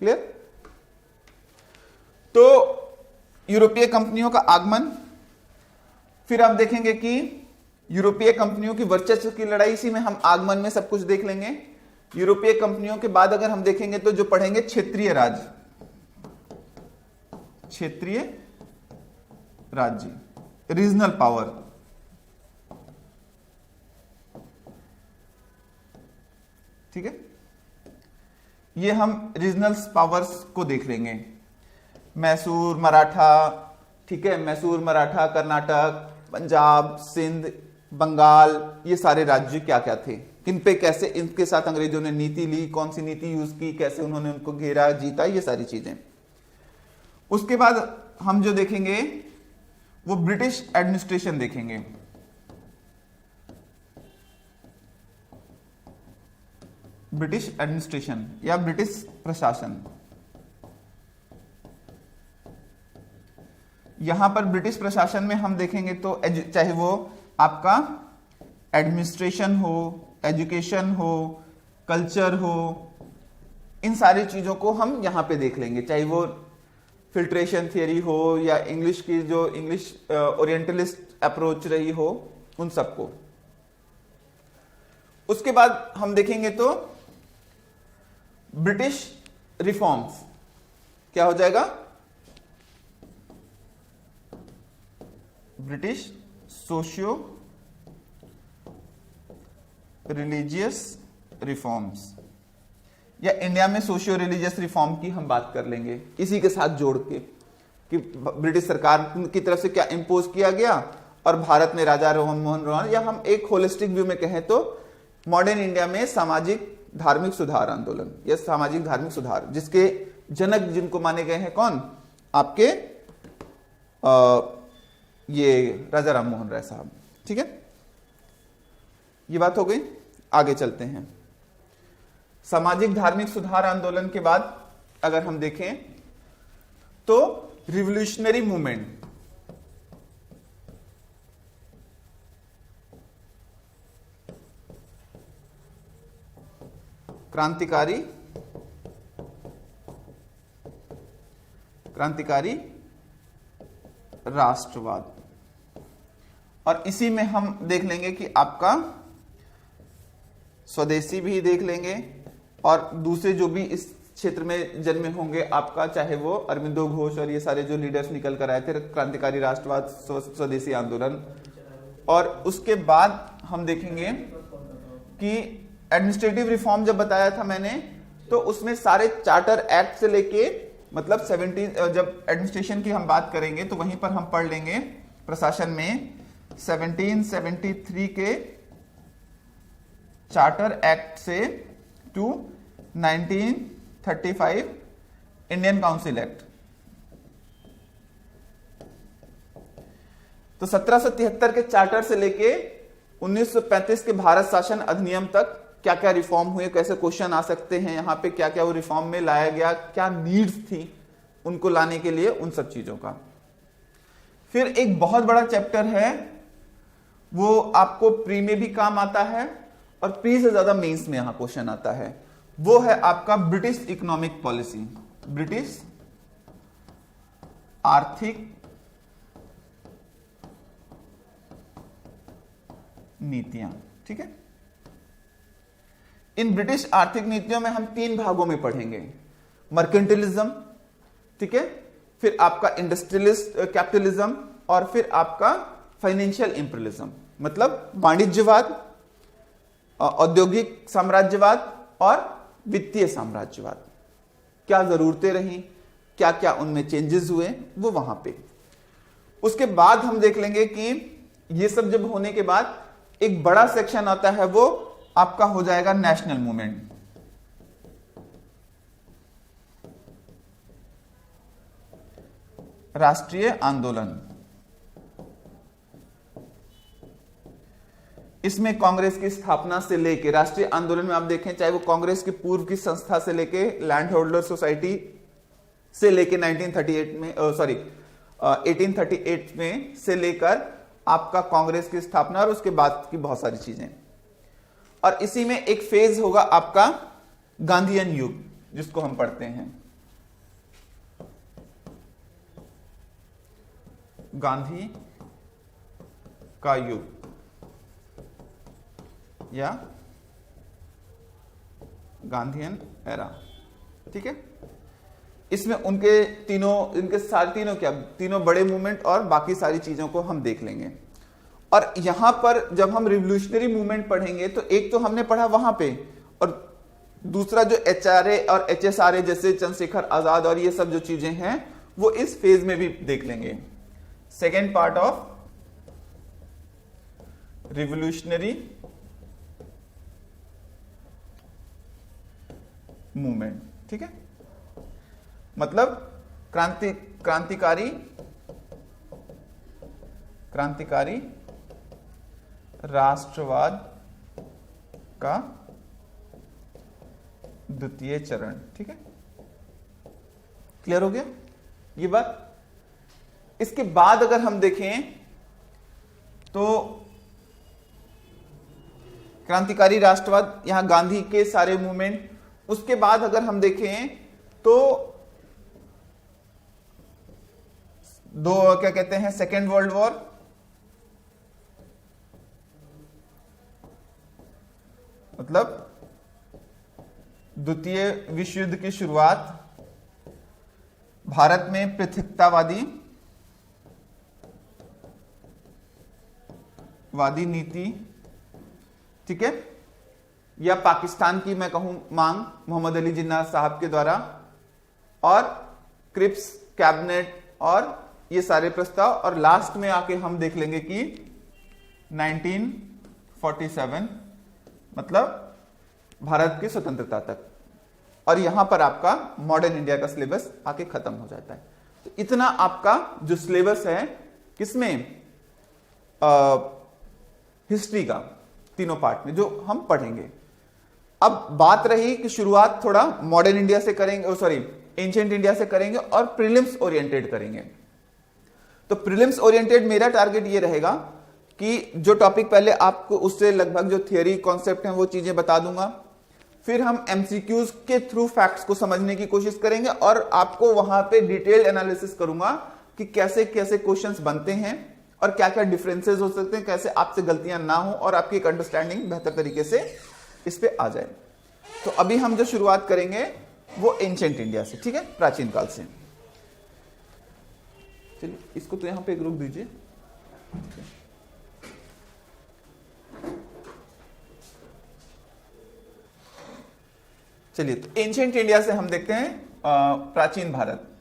Clear. तो यूरोपीय कंपनियों का आगमन, फिर आप देखेंगे कि यूरोपीय कंपनियों की वर्चस्व की लड़ाई, इसी में हम आगमन में सब कुछ देख लेंगे। यूरोपीय कंपनियों के बाद अगर हम देखेंगे तो जो पढ़ेंगे क्षेत्रीय राज्य, क्षेत्रीय राज्य, रीजनल पावर। ठीक है, ये हम रीजनल पावर्स को देख लेंगे। मैसूर, मराठा, ठीक है, मैसूर, मराठा, कर्नाटक, पंजाब, सिंध, बंगाल, ये सारे राज्य क्या क्या थे, किन पे कैसे इनके साथ अंग्रेजों ने नीति ली, कौन सी नीति यूज की, कैसे उन्होंने उनको घेरा, जीता, ये सारी चीजें। उसके बाद हम जो देखेंगे वो ब्रिटिश एडमिनिस्ट्रेशन देखेंगे। ब्रिटिश एडमिनिस्ट्रेशन या ब्रिटिश प्रशासन। यहां पर ब्रिटिश प्रशासन में हम देखेंगे तो चाहे वो आपका एडमिनिस्ट्रेशन हो, एजुकेशन हो, कल्चर हो, इन सारी चीजों को हम यहां पे देख लेंगे, चाहे वो फिल्ट्रेशन थियरी हो या इंग्लिश की जो इंग्लिश ओरिएंटलिस्ट अप्रोच रही हो, उन सबको। उसके बाद हम देखेंगे तो ब्रिटिश रिफॉर्म्स क्या हो जाएगा, ब्रिटिश सोशियो रिलीजियस रिफॉर्म्स, या इंडिया में सोशियो रिलीजियस रिफॉर्म की हम बात कर लेंगे इसी के साथ जोड़ के, कि ब्रिटिश सरकार की तरफ से क्या इंपोज किया गया और भारत में राजा राममोहन रॉय, या हम एक होलिस्टिक व्यू में कहें तो मॉडर्न इंडिया में सामाजिक धार्मिक सुधार आंदोलन या सामाजिक धार्मिक सुधार, जिसके जनक जिनको माने गए हैं कौन, आपके ये राजा राममोहन राय साहब। ठीक है, ये बात हो गई। आगे चलते हैं। सामाजिक धार्मिक सुधार आंदोलन के बाद अगर हम देखें तो रिवोल्यूशनरी मूवमेंट, क्रांतिकारी राष्ट्रवाद। और इसी में हम देख लेंगे कि आपका स्वदेशी भी देख लेंगे, और दूसरे जो भी इस क्षेत्र में जन्मे होंगे आपका, चाहे वो अरविंदो घोष और ये सारे जो लीडर्स निकल कर आए थे, क्रांतिकारी राष्ट्रवाद, स्वदेशी आंदोलन। और उसके बाद हम देखेंगे कि एडमिनिस्ट्रेटिव रिफॉर्म जब बताया था मैंने, तो उसमें सारे चार्टर एक्ट से लेके मतलब 17, जब एडमिनिस्ट्रेशन की हम बात करेंगे तो वहीं पर हम पढ़ लेंगे प्रशासन में 1773 के चार्टर एक्ट से टू 1935 इंडियन काउंसिल एक्ट। तो 1773 के चार्टर से लेके 1935 के भारत शासन अधिनियम तक क्या क्या रिफॉर्म हुए, कैसे क्वेश्चन आ सकते हैं यहां पे, क्या क्या वो रिफॉर्म में लाया गया, क्या नीड्स थी उनको लाने के लिए, उन सब चीजों का। फिर एक बहुत बड़ा चैप्टर है, वो आपको प्री में भी काम आता है और प्री से ज्यादा मेंस में यहां क्वेश्चन आता है। वो है आपका ब्रिटिश इकोनॉमिक पॉलिसी, ब्रिटिश आर्थिक नीतियां। ठीक है, इन ब्रिटिश आर्थिक नीतियों में हम 3 भागों में पढ़ेंगे, मर्केंटिलिज्म, ठीक है, फिर आपका इंडस्ट्रियलिस्ट कैपिटलिज्म, और फिर आपका फाइनेंशियल इंपीरियलिज्म, मतलब वाणिज्यवाद, औद्योगिक साम्राज्यवाद और वित्तीय साम्राज्यवाद। क्या जरूरतें रही, क्या क्या उनमें चेंजेस हुए, वो वहां पे। उसके बाद हम देख लेंगे कि ये सब जब होने के बाद एक बड़ा सेक्शन आता है, वो आपका हो जाएगा नेशनल मूवमेंट। राष्ट्रीय आंदोलन। इसमें कांग्रेस की स्थापना से लेके राष्ट्रीय आंदोलन में आप देखें, चाहे वो कांग्रेस की पूर्व की संस्था से लेके लैंड होल्डर सोसाइटी से लेके 1938 में 1838 में से लेकर आपका कांग्रेस की स्थापना और उसके बाद की बहुत सारी चीजें। और इसी में एक फेज होगा आपका गांधीयन युग, जिसको हम पढ़ते हैं गांधी का युग या गांधीयन एरा। ठीक है, इसमें उनके तीनों बड़े मूवमेंट और बाकी सारी चीजों को हम देख लेंगे। और यहां पर जब हम रिवोल्यूशनरी मूवमेंट पढ़ेंगे तो एक तो हमने पढ़ा वहां पे, और दूसरा जो एचआरए और एचएसआरए जैसे चंद्रशेखर आजाद और ये सब जो चीजें हैं वो इस फेज में भी देख लेंगे। Second part of revolutionary movement. ठीक है, मतलब क्रांतिकारी राष्ट्रवाद का द्वितीय चरण। ठीक है, क्लियर हो गया ये बात। इसके बाद अगर हम देखें तो क्रांतिकारी राष्ट्रवाद, यहां गांधी के सारे मूवमेंट। उसके बाद अगर हम देखें तो क्या कहते हैं, सेकेंड वर्ल्ड वॉर, मतलब द्वितीय विश्व युद्ध की शुरुआत, भारत में पृथकतावादी नीति। ठीक है, या पाकिस्तान की मैं कहूं मांग मोहम्मद अली जिन्ना साहब के द्वारा, और क्रिप्स कैबिनेट और ये सारे प्रस्ताव। और लास्ट में आके हम देख लेंगे कि 1947 मतलब भारत की स्वतंत्रता तक, और यहां पर आपका मॉडर्न इंडिया का सिलेबस आके खत्म हो जाता है। तो इतना आपका जो सिलेबस है किसमें, हिस्ट्री का तीनों पार्ट में जो हम पढ़ेंगे। अब बात रही कि शुरुआत थोड़ा मॉडर्न इंडिया से करेंगे, एंशिएंट इंडिया से करेंगे और प्रीलिम्स ओरिएंटेड करेंगे। तो प्रीलिम्स ओरिएंटेड मेरा टारगेट ये रहेगा कि जो टॉपिक पहले आपको उससे लगभग जो थियरी कॉन्सेप्ट हैं वो चीजें बता दूंगा, फिर हम एमसीक्यूज के थ्रू फैक्ट्स को समझने की कोशिश करेंगे और आपको वहां पे डिटेल्ड एनालिसिस करूंगा कि कैसे कैसे क्वेश्चंस बनते हैं और क्या क्या डिफरेंसेस हो सकते हैं, कैसे आपसे गलतियां ना हो और आपकी एक अंडरस्टैंडिंग बेहतर तरीके से इस पे आ जाए। तो अभी हम जो शुरुआत करेंगे वो एंशिएंट इंडिया से, ठीक है, प्राचीन काल से। चलिए इसको तो यहां पे रोक दीजिए। चलिए तो एंशिएंट इंडिया से हम देखते हैं प्राचीन भारत।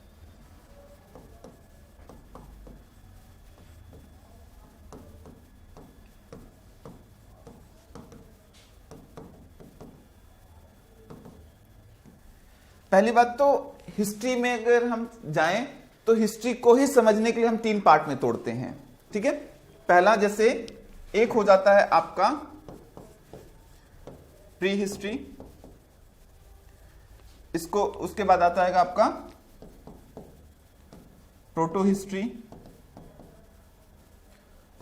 पहली बात तो हिस्ट्री में अगर हम जाएं तो हिस्ट्री को ही समझने के लिए हम 3 पार्ट में तोड़ते हैं, ठीक है। पहला जैसे एक हो जाता है आपका प्री हिस्ट्री, इसको उसके बाद आता है आपका प्रोटो हिस्ट्री,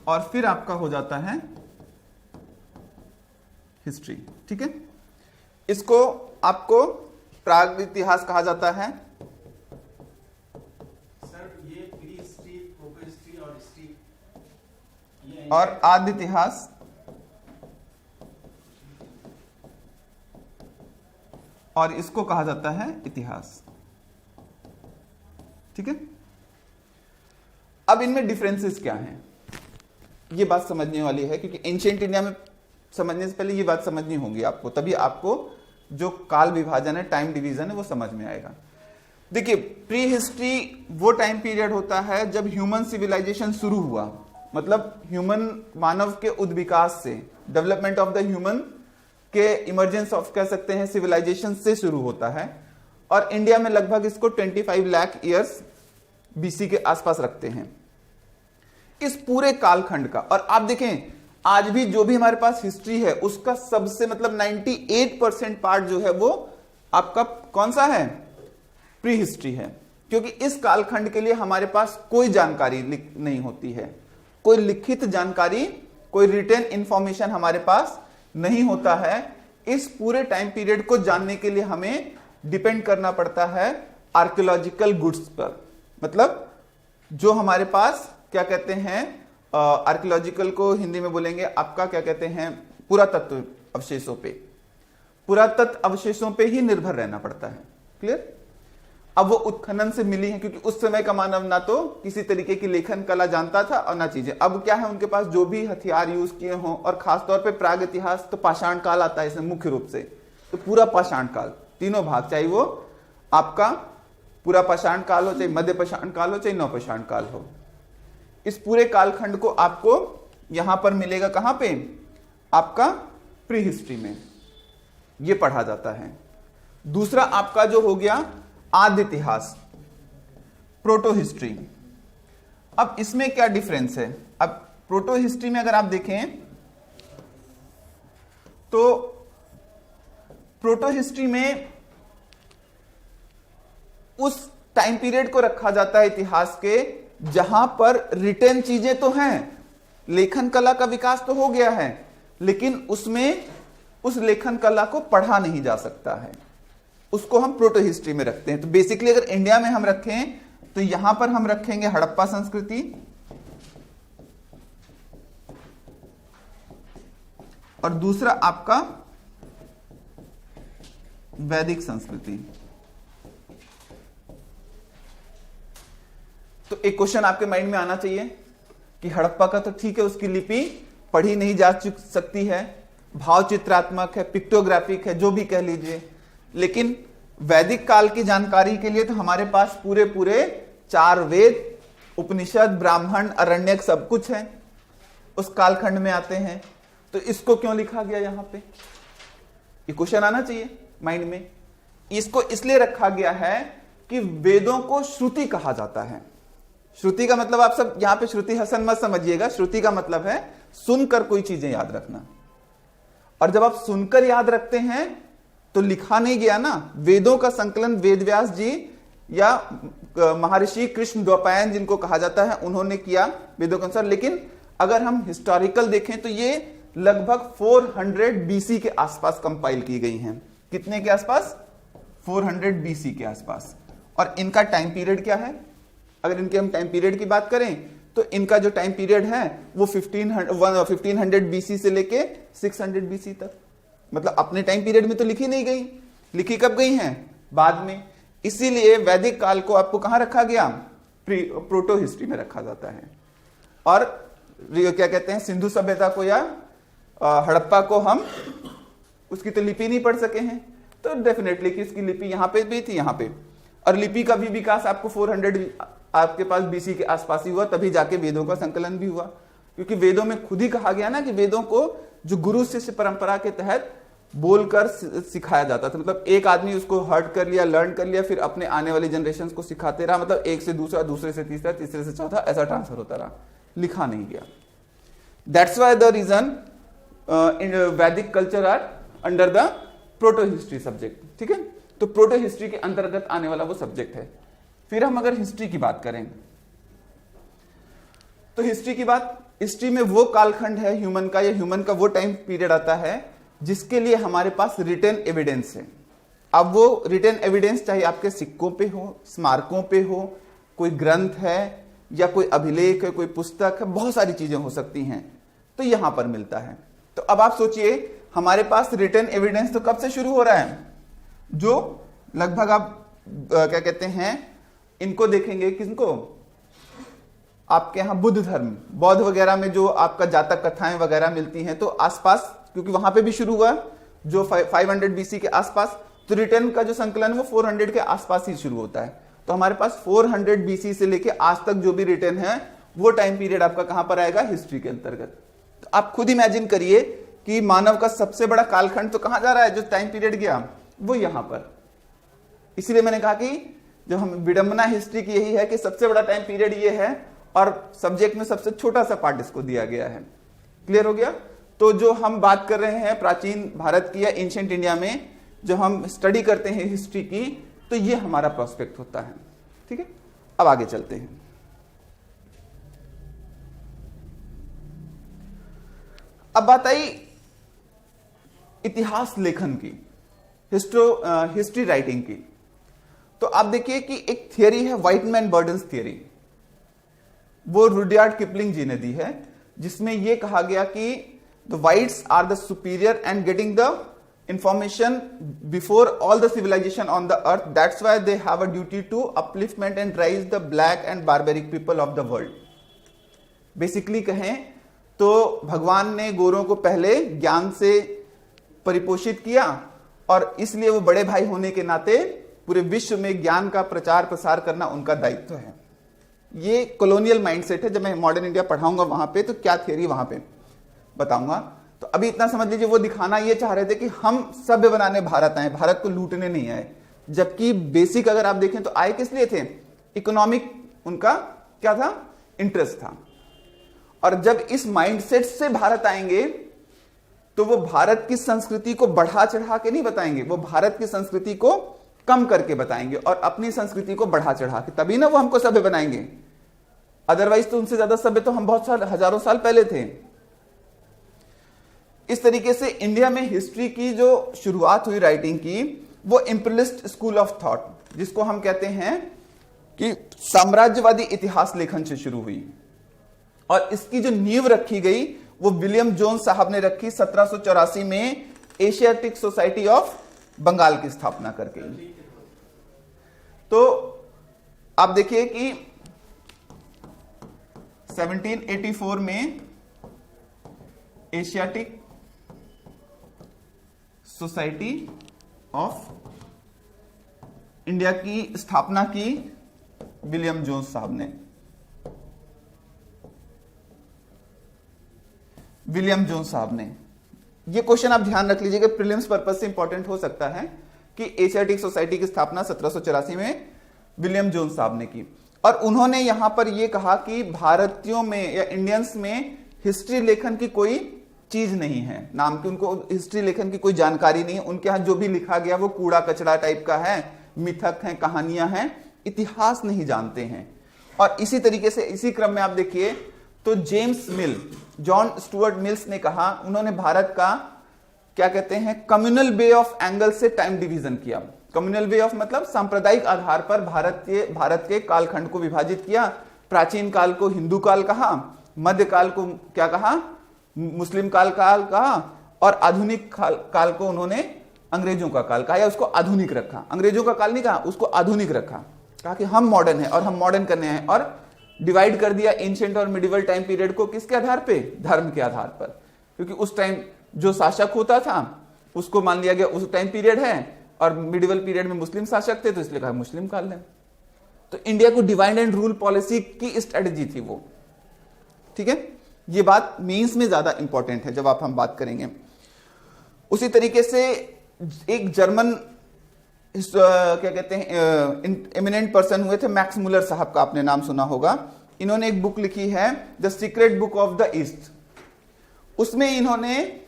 और फिर आपका हो जाता है हिस्ट्री, ठीक है। इसको आपको प्राग इतिहास कहा जाता है। सर ये प्री हिस्ट्री, प्रोटो हिस्ट्री और हिस्ट्री और आदि इतिहास, और इसको कहा जाता है इतिहास, ठीक है। अब इनमें डिफरेंसेस क्या हैं, ये बात समझने वाली है, क्योंकि एंशिएंट इंडिया में समझने से पहले ये बात समझनी होगी आपको, तभी आपको जो काल विभाजन है, टाइम डिवीजन है, वो समझ में आएगा। देखिए, प्री हिस्ट्री वो टाइम पीरियड होता है जब ह्यूमन सिविलाइजेशन शुरू हुआ, मतलब ह्यूमन मानव के उद्विकास से, डेवलपमेंट ऑफ द ह्यूमन के इमरजेंस ऑफ कह सकते हैं सिविलाइजेशन से शुरू होता है। और इंडिया में लगभग इसको 25 लाख ईयर्स बीसी के आसपास रखते हैं, इस पूरे कालखंड का। और आप देखें आज भी जो भी हमारे पास हिस्ट्री है उसका सबसे मतलब 98% पार्ट जो है वो आपका कौन सा है, प्री हिस्ट्री है, क्योंकि इस कालखंड के लिए हमारे पास कोई जानकारी नहीं होती है, कोई लिखित जानकारी, कोई रिटन इंफॉर्मेशन हमारे पास नहीं होता है। इस पूरे टाइम पीरियड को जानने के लिए हमें डिपेंड करना पड़ता है आर्कियोलॉजिकल गुड्स पर, मतलब जो हमारे पास क्या कहते हैं, आर्कियोलॉजिकल को हिंदी में बोलेंगे आपका क्या कहते हैं, पुरातत्व अवशेषों पे, पुरातत्व अवशेषों पे ही निर्भर रहना पड़ता है। क्लियर। अब वो उत्खनन से मिली है, क्योंकि उस समय का मानव ना तो किसी तरीके की लेखन कला जानता था और ना चीजें। अब क्या है, उनके पास जो भी हथियार यूज किए हों, और खासतौर पे प्राग इतिहास तो पाषाण काल आता है इसमें मुख्य रूप से, तो पूरा पाषाण काल, तीनों भाग, चाहे वो आपका पूरा पाषाण काल हो, चाहे मध्य पाषाण काल हो, चाहे नवपाषाण काल हो, इस पूरे कालखंड को आपको यहां पर मिलेगा कहां पे, आपका प्री हिस्ट्री में ये पढ़ा जाता है। दूसरा आपका जो हो गया आदि इतिहास, प्रोटो हिस्ट्री। अब इसमें क्या डिफरेंस है, अब प्रोटो हिस्ट्री में अगर आप देखें तो प्रोटो हिस्ट्री में उस टाइम पीरियड को रखा जाता है इतिहास के जहां पर रिटन चीजें तो हैं, लेखन कला का विकास तो हो गया है, लेकिन उसमें उस लेखन कला को पढ़ा नहीं जा सकता है, उसको हम प्रोटो हिस्ट्री में रखते हैं। तो बेसिकली अगर इंडिया में हम रखें तो यहां पर हम रखेंगे हड़प्पा संस्कृति, और दूसरा आपका वैदिक संस्कृति। तो एक क्वेश्चन आपके माइंड में आना चाहिए कि हड़प्पा का तो ठीक है, उसकी लिपि पढ़ी नहीं जा सकती है, भाव चित्रात्मक है, पिक्टोग्राफिक है, जो भी कह लीजिए, लेकिन वैदिक काल की जानकारी के लिए तो हमारे पास पूरे पूरे 4 वेद, उपनिषद, ब्राह्मण, अरण्यक सब कुछ है, उस कालखंड में आते हैं। तो इसको क्यों लिखा गया यहां पे, ये क्वेश्चन आना चाहिए माइंड में। इसको इसलिए रखा गया है कि वेदों को श्रुति कहा जाता है। श्रुति का मतलब आप सब यहां पे श्रुति हसन मत समझिएगा, श्रुति का मतलब है सुनकर कोई चीजें याद रखना, और जब आप सुनकर याद रखते हैं तो लिखा नहीं गया ना। वेदों का संकलन वेदव्यास जी या महर्षि कृष्ण द्वैपायन जिनको कहा जाता है उन्होंने किया वेदों के अनुसार, लेकिन अगर हम हिस्टोरिकल देखें तो ये लगभग 400 बीसी के आसपास कंपाइल की गई हैं। कितने के आसपास, 400 बीसी के आसपास। और इनका टाइम पीरियड क्या है, अगर इनके हम टाइम पीरियड की बात करें तो इनका जो टाइम पीरियड है वो 1500 बीसी से लेके 600 बीसी तक, मतलब अपने टाइम पीरियड में तो लिखी नहीं गई, लिखी कब गई हैं, बाद में। इसीलिए वैदिक काल को आपको कहां रखा गया, प्रोटो हिस्ट्री में रखा जाता है। और क्या कहते हैं, सिंधु सभ्यता को या हड़प्पा को हम उसकी तो लिपि नहीं पढ़ सके हैं, तो डेफिनेटली कि इसकी लिपि यहां पे भी थी, यहां पे। और लिपि का भी विकास आपको 400 आपके पास बीसी के आसपास ही हुआ, तभी जाके वेदों का संकलन भी हुआ, क्योंकि वेदों में खुद ही कहा गया ना कि वेदों को जो गुरु शिष्य परंपरा के तहत बोलकर सिखाया जाता था। मतलब एक आदमी उसको हर्ट कर लिया, लर्न कर लिया, फिर अपने आने वाली जनरेशन को सिखाते रहा। मतलब एक से दूसरा, दूसरे से तीसरा, तीसरे से चौथा, ऐसा ट्रांसफर होता रहा, लिखा नहीं गया। That's why the reason in Vedic culture are under the proto history subject. ठीक है, तो प्रोटो हिस्ट्री के अंतर्गत आने वाला वो सब्जेक्ट है। फिर हम अगर हिस्ट्री की बात करें तो हिस्ट्री की बात, हिस्ट्री में वो कालखंड है ह्यूमन का, या ह्यूमन का वो टाइम पीरियड आता है जिसके लिए हमारे पास रिटन एविडेंस है। अब वो रिटन एविडेंस चाहे आपके सिक्कों पे हो, स्मारकों पे हो, कोई ग्रंथ है, या कोई अभिलेख है, कोई पुस्तक है, बहुत सारी चीजें हो सकती हैं, तो यहां पर मिलता है। तो अब आप सोचिए हमारे पास रिटन एविडेंस तो कब से शुरू हो रहा है, जो लगभग आप क्या कहते हैं, इनको देखेंगे, किनको, आपके यहां बुद्ध धर्म, बौद्ध वगैरह में जो आपका जातक कथाएं वगैरह मिलती हैं, तो आसपास, क्योंकि वहां पे भी शुरू हुआ जो 500 बीसी के आसपास, तो रिटर्न का जो संकलन वो 400 के आसपास ही शुरू होता है। तो हमारे पास 400 बीसी से लेके आज तक जो भी रिटर्न है वो टाइम पीरियड आपका कहां पर आएगा, हिस्ट्री के अंतर्गत। तो आप खुद इमेजिन करिए कि मानव का सबसे बड़ा कालखंड तो कहां जा रहा है, जो टाइम पीरियड गया वो यहां पर। इसलिए मैंने कहा कि जो हम विडंबना हिस्ट्री की यही है कि सबसे बड़ा टाइम पीरियड ये है और सब्जेक्ट में सबसे छोटा सा पार्ट इसको दिया गया है। क्लियर हो गया? तो जो हम बात कर रहे हैं प्राचीन भारत की या एंशिएंट इंडिया में जो हम स्टडी करते हैं हिस्ट्री की, तो ये हमारा प्रोस्पेक्ट होता है। ठीक है, अब आगे चलते हैं। अब बात आई इतिहास लेखन की, हिस्ट्री राइटिंग की। तो आप देखिए कि एक थियरी है व्हाइटमैन बर्डन्स थियरी, वो रुडयार्ड किपलिंग जी ने दी है, जिसमें यह कहा गया कि the whites are the superior and getting the information before all the civilisation on the earth, that's why they have a duty to upliftment and raise the black and barbaric people of the world. Basically कहें तो भगवान ने गोरों को पहले ज्ञान से परिपोषित किया और इसलिए वो बड़े भाई होने के नाते पूरे विश्व में ज्ञान का प्रचार प्रसार करना उनका दायित्व है। ये कॉलोनियल माइंडसेट है। जब मैं मॉडर्न इंडिया पढ़ाऊंगा वहां पे तो क्या थियरी वहां पे बताऊंगा। तो अभी इतना समझ लीजिए, वो दिखाना ये चाह रहे थे कि हम सभ्य बनाने भारत आए, भारत को लूटने नहीं आए। जबकि बेसिक अगर आप देखें तो आए किस लिए थे, इकोनॉमिक उनका क्या था, इंटरेस्ट था। और जब इस माइंडसेट से भारत आएंगे तो वो भारत की संस्कृति को बढ़ा चढ़ा के नहीं बताएंगे, वो भारत की संस्कृति को कम करके बताएंगे और अपनी संस्कृति को बढ़ा चढ़ा के, तभी ना वो हमको सभ्य बनाएंगे। अदरवाइज तो उनसे ज्यादा सभ्य तो हम बहुत साल, हजारों साल पहले थे। इस तरीके से इंडिया में हिस्ट्री की जो शुरुआत हुई राइटिंग की, वो इंपीरियलिस्ट स्कूल ऑफ थॉट, जिसको हम कहते हैं कि साम्राज्यवादी इतिहास लेखन से शुरू हुई। और इसकी जो नींव रखी गई वो विलियम जोन्स साहब ने रखी 1784 में एशियाटिक सोसाइटी ऑफ बंगाल की स्थापना करके। तो आप देखिए कि 1784 में एशियाटिक सोसाइटी ऑफ इंडिया की स्थापना की विलियम जोन्स साहब ने। विलियम जोन्स साहब ने, ये क्वेश्चन आप ध्यान रख लीजिएगा, प्रीलिम्स पर्पस से इंपॉर्टेंट हो सकता है कि एशियाटिक सोसाइटी की स्थापना 1784 में विलियम जोन्स साहब ने की। और उन्होंने यहां पर यह कहा कि भारतीयों में या इंडियंस में हिस्ट्री लेखन की कोई चीज नहीं है, नाम की उनको हिस्ट्री लेखन की कोई जानकारी नहीं है। उनके यहां जो भी लिखा गया वो कूड़ा कचरा टाइप का है, मिथक है, कहानियां हैं, इतिहास नहीं जानते हैं। और इसी तरीके से इसी क्रम में आप देखिए तो जेम्स मिल, जॉन स्टुअर्ट मिल्स ने कहा, उन्होंने भारत का क्या कहते हैं कम्युनल वे ऑफ एंगल से टाइम डिवीजन किया। कम्युनल वे ऑफ मतलब सांप्रदायिक आधार पर भारत के कालखंड को विभाजित किया। प्राचीन काल को हिंदू काल कहा, मध्य काल को क्या कहा, मुस्लिम काल कहा, और आधुनिक काल को उन्होंने अंग्रेजों का काल कहा या उसको आधुनिक रखा। अंग्रेजों का काल नहीं कहा, उसको आधुनिक रखा, कहा कि हम मॉडर्न है और हम मॉडर्न करने हैं। और डिवाइड कर दिया एंशिएंट और मिडिवल टाइम पीरियड को किसके आधार पे, धर्म के आधार पर, क्योंकि उस टाइम जो शासक होता था उसको मान लिया गया उस टाइम पीरियड है, और मिडिवल पीरियड में मुस्लिम शासक थे तो इसलिए कहा मुस्लिम काल है। तो इंडिया को डिवाइड एंड रूल पॉलिसी की स्ट्रेटेजी थी वो। ठीक है, ये बात मीन्स में ज्यादा इंपॉर्टेंट है जब हम बात करेंगे। उसी तरीके से एक जर्मन क्या कहते हैं एमिनेंट पर्सन हुए थे, मैक्स मुलर साहब का आपने नाम सुना होगा। इन्होंने एक बुक लिखी है the secret book of the east. उसमें इन्होंने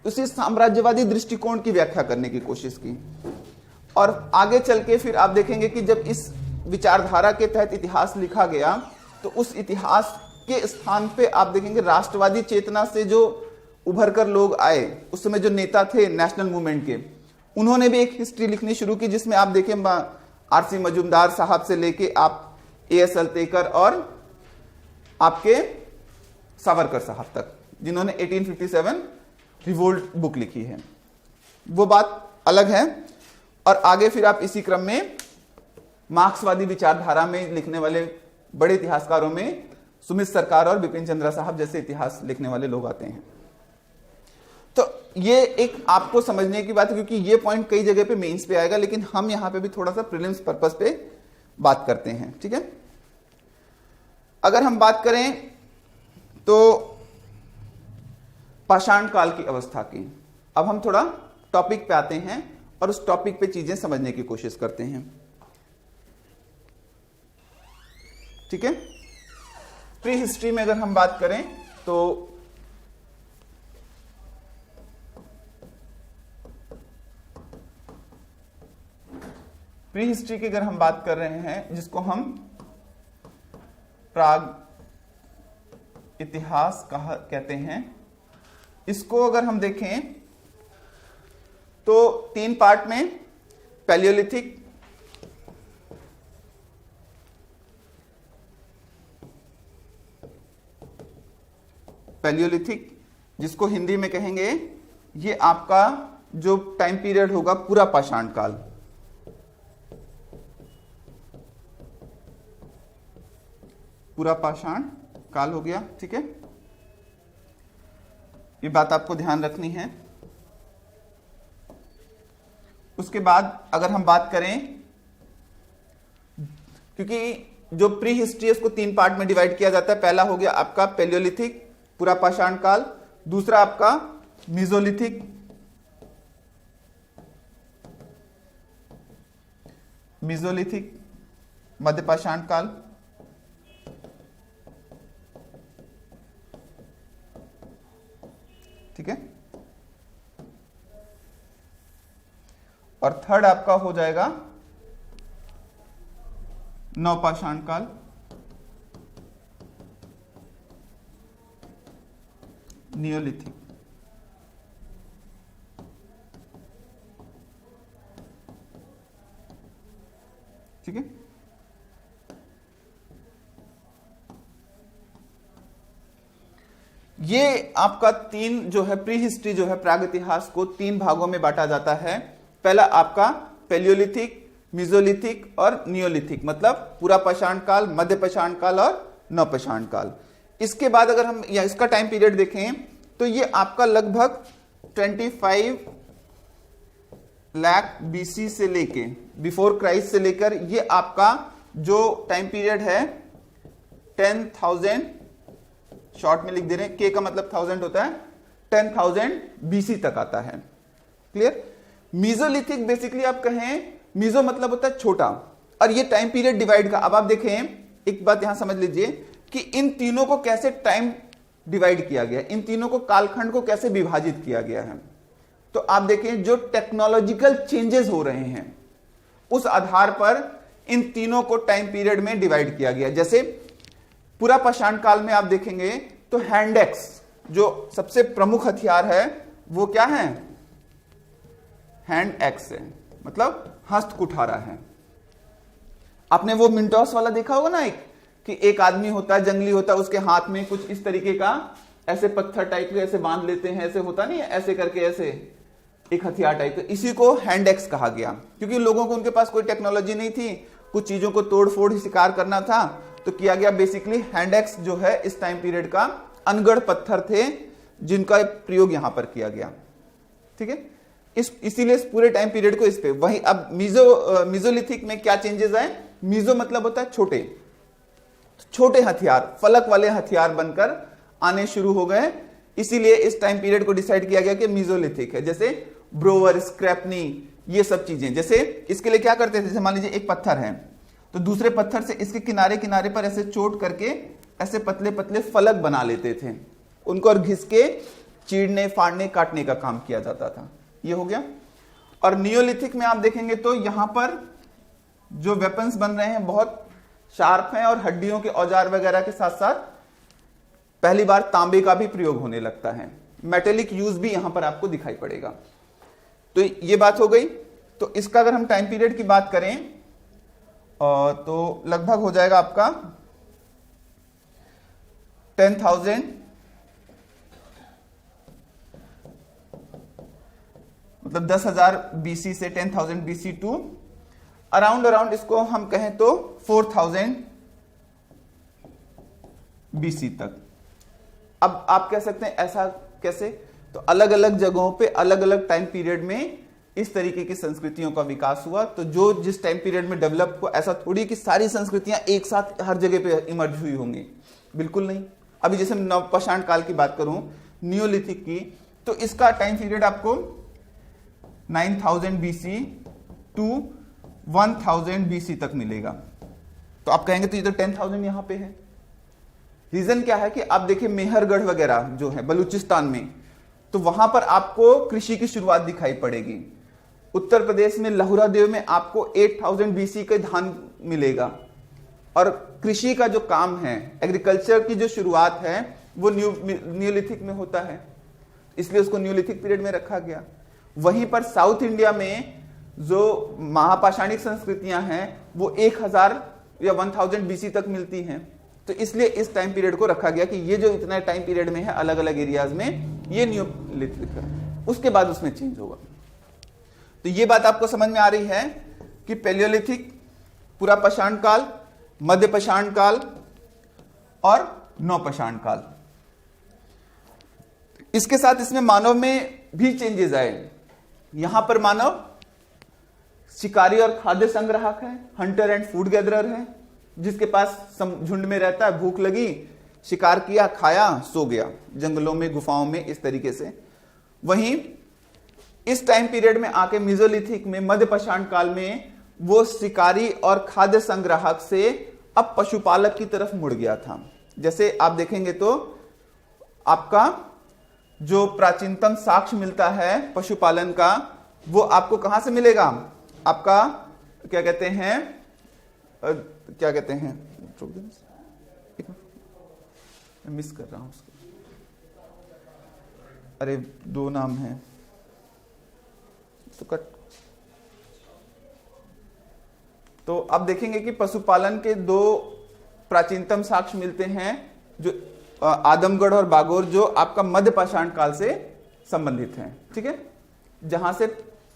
उसी साम्राज्यवादी दृष्टिकोण की व्याख्या करने की कोशिश की। और आगे चल के फिर आप देखेंगे कि जब इस विचारधारा के तहत इतिहास लिखा गया तो उस इतिहास के स्थान पे आप देखेंगे राष्ट्रवादी चेतना से जो उभर कर लोग आए, उस समय जो नेता थे नेशनल मूवमेंट के, उन्होंने भी एक हिस्ट्री लिखनी शुरू की, जिसमें आप देखें आरसी मजूमदार साहब से लेके आप एएस अल्तेकर और आपके सावरकर साहब तक, जिन्होंने 1857 रिवोल्ट बुक लिखी है, वो बात अलग है। और आगे फिर आप इसी क्रम में मार्क्सवादी विचारधारा में लिखने वाले बड़े इतिहासकारों में सुमित सरकार और बिपिन चंद्रा साहब जैसे इतिहास लिखने वाले लोग आते हैं। तो ये एक आपको समझने की बात है, क्योंकि ये पॉइंट कई जगह पे मेंस पे आएगा, लेकिन हम यहां पे भी थोड़ा सा प्रीलिम्स पर्पस पे बात करते हैं, ठीक है। अगर हम बात करें तो पाषाण काल की अवस्था की, अब हम थोड़ा टॉपिक पे आते हैं और उस टॉपिक पे चीजें समझने की कोशिश करते हैं, ठीक है। प्री हिस्ट्री में अगर हम बात करें तो प्री हिस्ट्री की अगर हम बात कर रहे हैं, जिसको हम प्राग इतिहास कहते हैं, इसको अगर हम देखें तो 3 पार्ट में पैलियोलिथिक, जिसको हिंदी में कहेंगे, ये आपका जो टाइम पीरियड होगा पूरा पाषाण काल, पूरा पाषाण काल हो गया, ठीक है। ये बात आपको ध्यान रखनी है। उसके बाद अगर हम बात करें, क्योंकि जो प्री हिस्ट्री है उसको 3 पार्ट में डिवाइड किया जाता है। पहला हो गया आपका पैलियोलिथिक, पूरा पाषाण काल। दूसरा आपका मीजोलिथिक, मध्य पाषाण काल। ठीक है। और थर्ड आपका हो जाएगा नवपाषाण काल, नियोलिथिक। ठीक है। ये आपका 3 जो है प्री हिस्ट्री जो है प्राग इतिहास को 3 भागों में बांटा जाता है। पहला आपका पैलियोलिथिक, मीजोलिथिक और नियोलिथिक, मतलब पूरा पाषाण काल, मध्य पाषाण काल और नवपाषाण काल। इसके बाद अगर हम इसका टाइम पीरियड देखें तो ये आपका लगभग 25 लाख बीसी से लेके, बिफोर क्राइस्ट से लेकर, ये आपका जो टाइम पीरियड है 10,000, शॉर्ट में लिख दे रहे हैं, के का मतलब 1000 होता है, 10,000 बीसी तक आता है। क्लियर। मीजोलिथिक बेसिकली आप कहें, मीजो मतलब होता है छोटा, और ये टाइम पीरियड डिवाइड का, अब आप देखें एक बात यहां समझ लीजिए कि इन तीनों को कैसे टाइम डिवाइड किया गया, इन तीनों को कालखंड को कैसे विभाजित किया गया है। तो आप देखें जो टेक्नोलॉजिकल चेंजेस हो रहे हैं उस आधार पर इन तीनों को टाइम पीरियड में डिवाइड किया गया। जैसे पूरा पाषाण काल में आप देखेंगे तो हैंड एक्स जो सबसे प्रमुख हथियार है वो क्या है, हैंड एक्स है, मतलब हस्त कुठारा है। आपने वो मिंटोस वाला देखा होगा ना, कि एक आदमी होता है, जंगली होता है, उसके हाथ में कुछ इस तरीके का ऐसे पत्थर टाइप के ऐसे बांध लेते हैं, ऐसे होता नहीं है, ऐसे करके ऐसे एक हथियार टाइप का, इसी को हैंड एक्स कहा गया। क्योंकि लोगों को, उनके पास कोई टेक्नोलॉजी नहीं थी, कुछ चीजों को तोड़ फोड़ ही शिकार करना था, तो किया गया बेसिकली हैंड एक्स जो है इस टाइम पीरियड का अनगढ़ पत्थर थे जिनका प्रयोग यहां पर किया गया। ठीक है। इसीलिए इस पूरे टाइम पीरियड को इस पे। वही अब मीजोलिथिक में क्या चेंजेस आए, मीजो मतलब होता है छोटे हथियार, फलक वाले हथियार बनकर आने शुरू हो गए। इसीलिए इस टाइम पीरियड को डिसाइड किया गया कि मीजोलिथिक है। जैसे ब्रोवर, स्क्रैपनी, ये सब चीजें। जैसे इसके लिए क्या करते थे, जैसे मान लीजिए एक पत्थर है तो दूसरे पत्थर से इसके किनारे किनारे पर ऐसे चोट करके ऐसे पतले पतले फलक बना लेते थे, उनको और घिस के चीरने, फाड़ने, काटने का काम किया जाता था। ये हो गया। और नियोलिथिक में आप देखेंगे तो यहां पर जो वेपन्स बन रहे हैं बहुत शार्प हैं और हड्डियों के औजार वगैरह के साथ साथ पहली बार तांबे का भी प्रयोग होने लगता है। मेटेलिक यूज भी यहां पर आपको दिखाई पड़ेगा। तो ये बात हो गई। तो इसका अगर हम टाइम पीरियड की बात करें तो लगभग हो जाएगा आपका 10,000 मतलब 10,000 BC से 10,000 BC टू अराउंड इसको हम कहें तो 4,000 BC तक। अब आप कह सकते हैं ऐसा कैसे, तो अलग अलग जगहों पे अलग अलग टाइम पीरियड में इस तरीके की संस्कृतियों का विकास हुआ। तो जो जिस टाइम पीरियड में डेवलप हुआ, ऐसा थोड़ी कि सारी संस्कृतियां एक साथ हर जगह पे इमर्ज हुई होंगी, बिल्कुल नहीं। अभी जैसे नवपाषाण काल की बात करूं, नियोलिथिक की, तो इसका टाइम पीरियड आपको 9,000 BC टू 1,000 BC तक मिलेगा। तो आप कहेंगे तो ये तो 10,000 यहां पे है। रीजन क्या है कि आप देखिए मेहरगढ़ वगैरह जो है बलूचिस्तान में, तो वहां पर आपको कृषि की शुरुआत दिखाई पड़ेगी। उत्तर प्रदेश में लहुरा देव में आपको 8,000 BC का धान मिलेगा। और कृषि का जो काम है, एग्रीकल्चर की जो शुरुआत है, वो न्यूलिथिक में होता है, इसलिए उसको न्यूलिथिक पीरियड में रखा गया। वहीं पर साउथ इंडिया में जो महापाषाणिक संस्कृतियां हैं वो 1,000 या 1,000 BC तक मिलती हैं। तो इसलिए इस टाइम पीरियड को रखा गया कि ये जो इतना टाइम पीरियड में है अलग अलग एरियाज में, ये न्यूलिथिक है। उसके बाद उसमें चेंज होगा। तो ये बात आपको समझ में आ रही है कि पैलियोलिथिक, पूरा पाषाण काल, मध्य पाषाण काल और नवपाषाण काल। इसके साथ इसमें मानव में भी चेंजेस आए। यहां पर मानव शिकारी और खाद्य संग्राहक है, हंटर एंड फूड गैदरर है, जिसके पास झुंड में रहता है, भूख लगी, शिकार किया, खाया, सो गया जंगलों में, गुफाओं में, इस तरीके से। वहीं इस टाइम पीरियड में आके मेसोलिथिक में, मध्य पाषाण काल में, वो शिकारी और खाद्य संग्राहक से अब पशुपालक की तरफ मुड़ गया था। जैसे आप देखेंगे तो आपका जो प्राचीनतम साक्ष्य मिलता है पशुपालन का, वो आपको कहां से मिलेगा, आपका क्या कहते हैं, मिस कर रहा हूं उसको, अरे 2 नाम है तो कट। तो आप देखेंगे कि पशुपालन के 2 प्राचीनतम साक्ष्य मिलते हैं, जो आदमगढ़ और बागोर, जो आपका मध्य पाषाण काल से संबंधित हैं। ठीक है, जहां से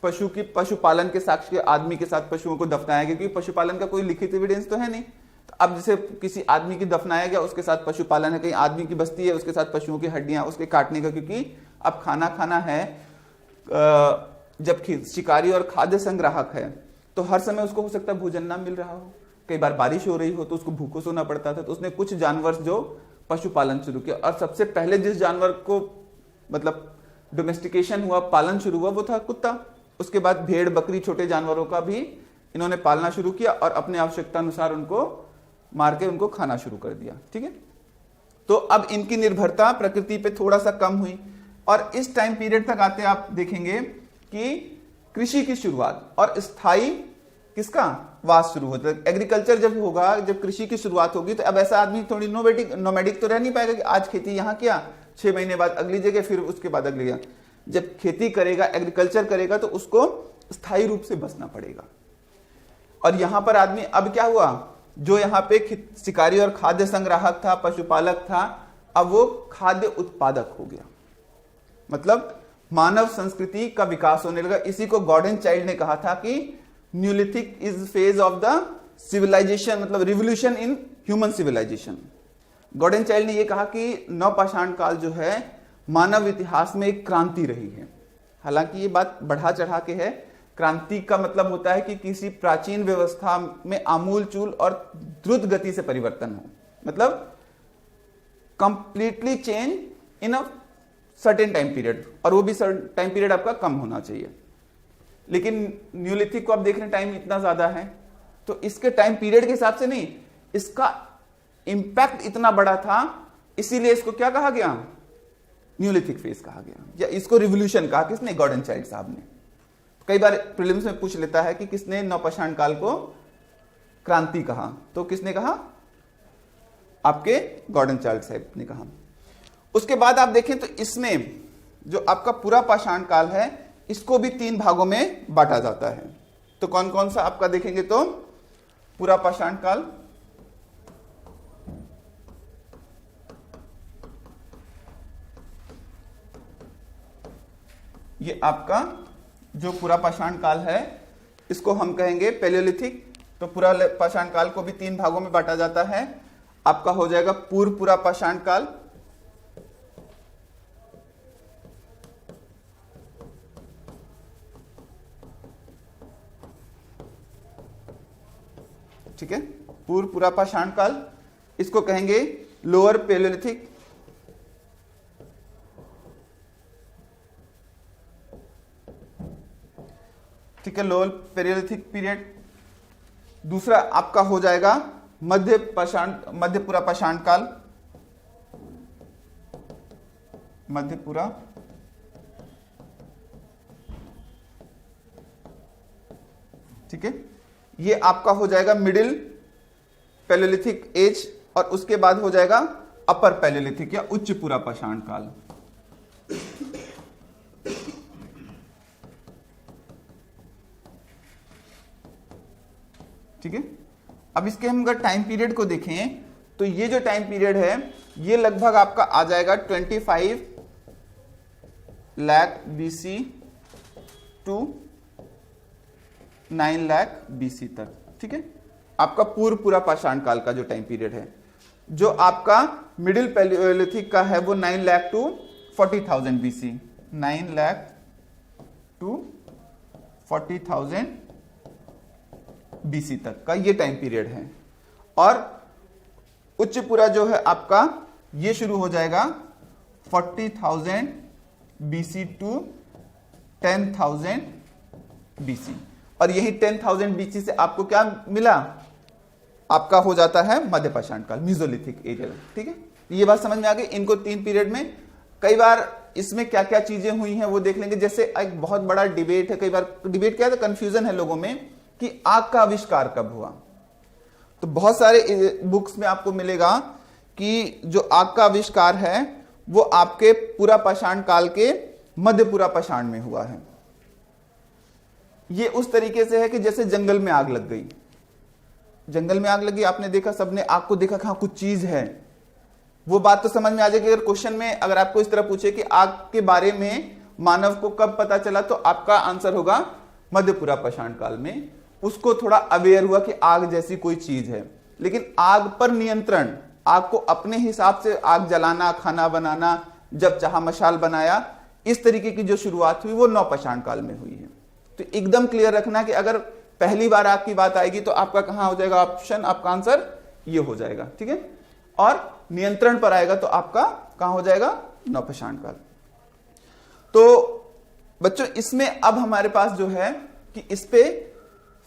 पशुपालन के साक्ष्य के आदमी के साथ पशुओं को दफनाया गया, क्योंकि पशुपालन का कोई लिखित एविडेंस तो है नहीं। तो अब जैसे किसी आदमी की दफनाया गया, उसके साथ पशुपालन है, कहीं आदमी की बस्ती है, उसके साथ पशुओं की हड्डियां, उसके काटने का, क्योंकि अब खाना खाना है, जब शिकारी और खाद्य संग्राहक है तो हर समय उसको हो सकता है भोजन ना मिल रहा हो, कई बार बारिश हो रही हो तो उसको भूखों सोना पड़ता था। तो उसने कुछ जानवर जो पशुपालन शुरू किया, और सबसे पहले जिस जानवर को मतलब डोमेस्टिकेशन हुआ, पालन शुरू हुआ, वो था कुत्ता। उसके बाद भेड़, बकरी, छोटे जानवरों का भी इन्होंने पालना शुरू किया और अपने आवश्यकता अनुसार उनको मार के उनको खाना शुरू कर दिया। ठीक है, तो अब इनकी निर्भरता प्रकृति पे थोड़ा सा कम हुई। और इस टाइम पीरियड तक आते आप देखेंगे कि कृषि की शुरुआत और स्थायी किसका वास शुरू होता है। एग्रीकल्चर जब होगा, जब कृषि की शुरुआत होगी, तो अब ऐसा आदमी थोड़ी नोमैडिक तो रह नहीं पाएगा कि आज खेती यहां किया, 6 महीने बाद अगली जगह, फिर उसके बाद अगली जगह। जब खेती करेगा, एग्रीकल्चर करेगा, तो उसको स्थायी रूप से बसना पड़ेगा। और यहां पर आदमी अब क्या हुआ, जो यहां पे शिकारी और खाद्य संग्राहक था, पशुपालक था, अब वो खाद्य उत्पादक हो गया। मतलब मानव संस्कृति का विकास होने लगा। इसी को गॉर्डन चाइल्ड ने कहा था कि neolithic is phase of the civilization, मतलब revolution in human civilization. Gordon Childe ने यह कहा कि नवपाषाण काल जो है मानव इतिहास में एक क्रांति रही है। हालांकि ये बात बढ़ा चढ़ा के है। क्रांति का मतलब होता है कि किसी प्राचीन व्यवस्था में आमूल चूल और द्रुत गति से परिवर्तन हो, मतलब completely change in a certain time period, और वो भी टाइम पीरियड आपका कम होना चाहिए। लेकिन न्यूलिथिक को आप देख रहे हैं टाइम इतना ज्यादा है, तो इसके टाइम पीरियड के हिसाब से नहीं, इसका इंपैक्ट इतना बड़ा था, इसीलिए इसको क्या कहा गया, न्यूलिथिक फेज कहा गया, या इसको रिवोल्यूशन कहा। किसने, गॉर्डन चाइल्ड साहब ने। कई बार प्रीलिम्स में पूछ लेता है कि किसने नवपाषाण काल को क्रांति कहा, तो किसने कहा, आपके गॉर्डन चाइल्ड साहब ने कहा। उसके बाद आप देखें तो इसमें जो आपका पूरा पाषाण काल है, इसको भी 3 भागों में बांटा जाता है। तो कौन कौन सा आपका देखेंगे तो पूरा पाषाण काल, ये आपका जो पूरा पाषाण काल है इसको हम कहेंगे पैलियोलिथिक। तो पूरा पाषाण काल को भी 3 भागों में बांटा जाता है। आपका हो जाएगा पूर्व पूरा पाषाण काल, ठीक है, पूर्व पूरा पाषाण काल, इसको कहेंगे लोअर पैलियोलिथिक, ठीक है, लोअर पैलियोलिथिक पीरियड। दूसरा आपका हो जाएगा मध्य पूरा पाषाण काल, मध्य पूरा, ठीक है, ये आपका हो जाएगा मिडिल पैलियोलिथिक एज, और उसके बाद हो जाएगा अपर पैलियोलिथिक या उच्च पूरा पाषाण काल। ठीक है, अब इसके हम अगर टाइम पीरियड को देखें तो ये जो टाइम पीरियड है ये लगभग आपका आ जाएगा 25 lakh BC to 9 lakh BC तक। ठीक है, आपका पूर्व पूरा पाषाण काल का जो टाइम पीरियड है। जो आपका मिडिल पैलियोलिथिक का है वो 9 lakh to 40,000 BC, 9 lakh to 40,000 BC तक का ये टाइम पीरियड है। और उच्च पूरा जो है आपका ये शुरू हो जाएगा 40,000 बीसी टू 10,000 बीसी, और यही 10,000 बीसी से आपको क्या मिला, आपका हो जाता है मध्य पाषाण काल, मेसोलिथिक एरिया। ठीक है, ये बात समझ में आ गई। इनको 3 पीरियड में कई बार इसमें क्या क्या चीजें हुई हैं वो देख लेंगे। जैसे एक बहुत बड़ा डिबेट है, कई बार डिबेट क्या है, कंफ्यूजन है लोगों में कि आग का आविष्कार कब हुआ। तो बहुत सारे बुक्स में आपको मिलेगा कि जो आग का आविष्कार है वो आपके पूरा पाषाण काल के मध्य पूरा पाषाण में हुआ है। ये उस तरीके से है कि जैसे जंगल में आग लग गई, जंगल में आग लगी, आपने देखा, सबने आग को देखा कि हाँ कुछ चीज है, वो बात तो समझ में आ जाएगी। अगर क्वेश्चन में अगर आपको इस तरह पूछे कि आग के बारे में मानव को कब पता चला, तो आपका आंसर होगा मध्य पूरा पाषाण काल में। उसको थोड़ा अवेयर हुआ कि आग जैसी कोई चीज है, लेकिन आग पर नियंत्रण, आग को अपने हिसाब से आग जलाना, खाना बनाना, जब चाहा मशाल बनाया, इस तरीके की जो शुरुआत हुई वो नवपाषाण काल में हुई है। तो एकदम क्लियर रखना कि अगर पहली बार आग की बात आएगी तो आपका कहां हो जाएगा ऑप्शन, आपका आंसर ये हो जाएगा। ठीक है, और नियंत्रण पर आएगा तो आपका कहां हो जाएगा, नवपाषाण काल। तो बच्चों इसमें अब हमारे पास जो है कि इस पे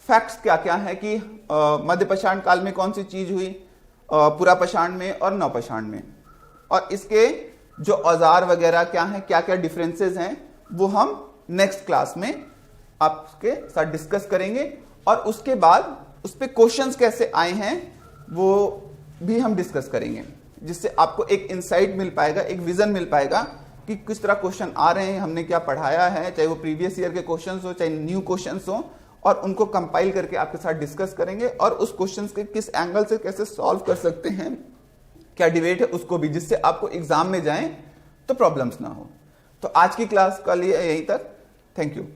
फैक्ट्स क्या क्या है कि मध्य पाषाण काल में कौन सी चीज हुई, पूरा पाषाण में और नवपाषाण में, और इसके जो औजार वगैरह क्या हैं, क्या क्या डिफरेंसेस हैं, वो हम नेक्स्ट क्लास में आपके साथ डिस्कस करेंगे। और उसके बाद उस पे क्वेश्चंस कैसे आए हैं वो भी हम डिस्कस करेंगे, जिससे आपको एक इंसाइट मिल पाएगा, एक विजन मिल पाएगा कि किस तरह क्वेश्चन आ रहे हैं, हमने क्या पढ़ाया है, चाहे वो प्रीवियस ईयर के क्वेश्चंस हो चाहे न्यू क्वेश्चंस हो, और उनको कंपाइल करके आपके साथ डिस्कस करेंगे। और उस क्वेश्चंस के किस एंगल से कैसे सॉल्व कर सकते हैं, क्या डिबेट है, उसको भी, जिससे आपको एग्जाम में जाएं तो प्रॉब्लम्स ना हो। तो आज की क्लास का लिए यहीं तक, थैंक यू।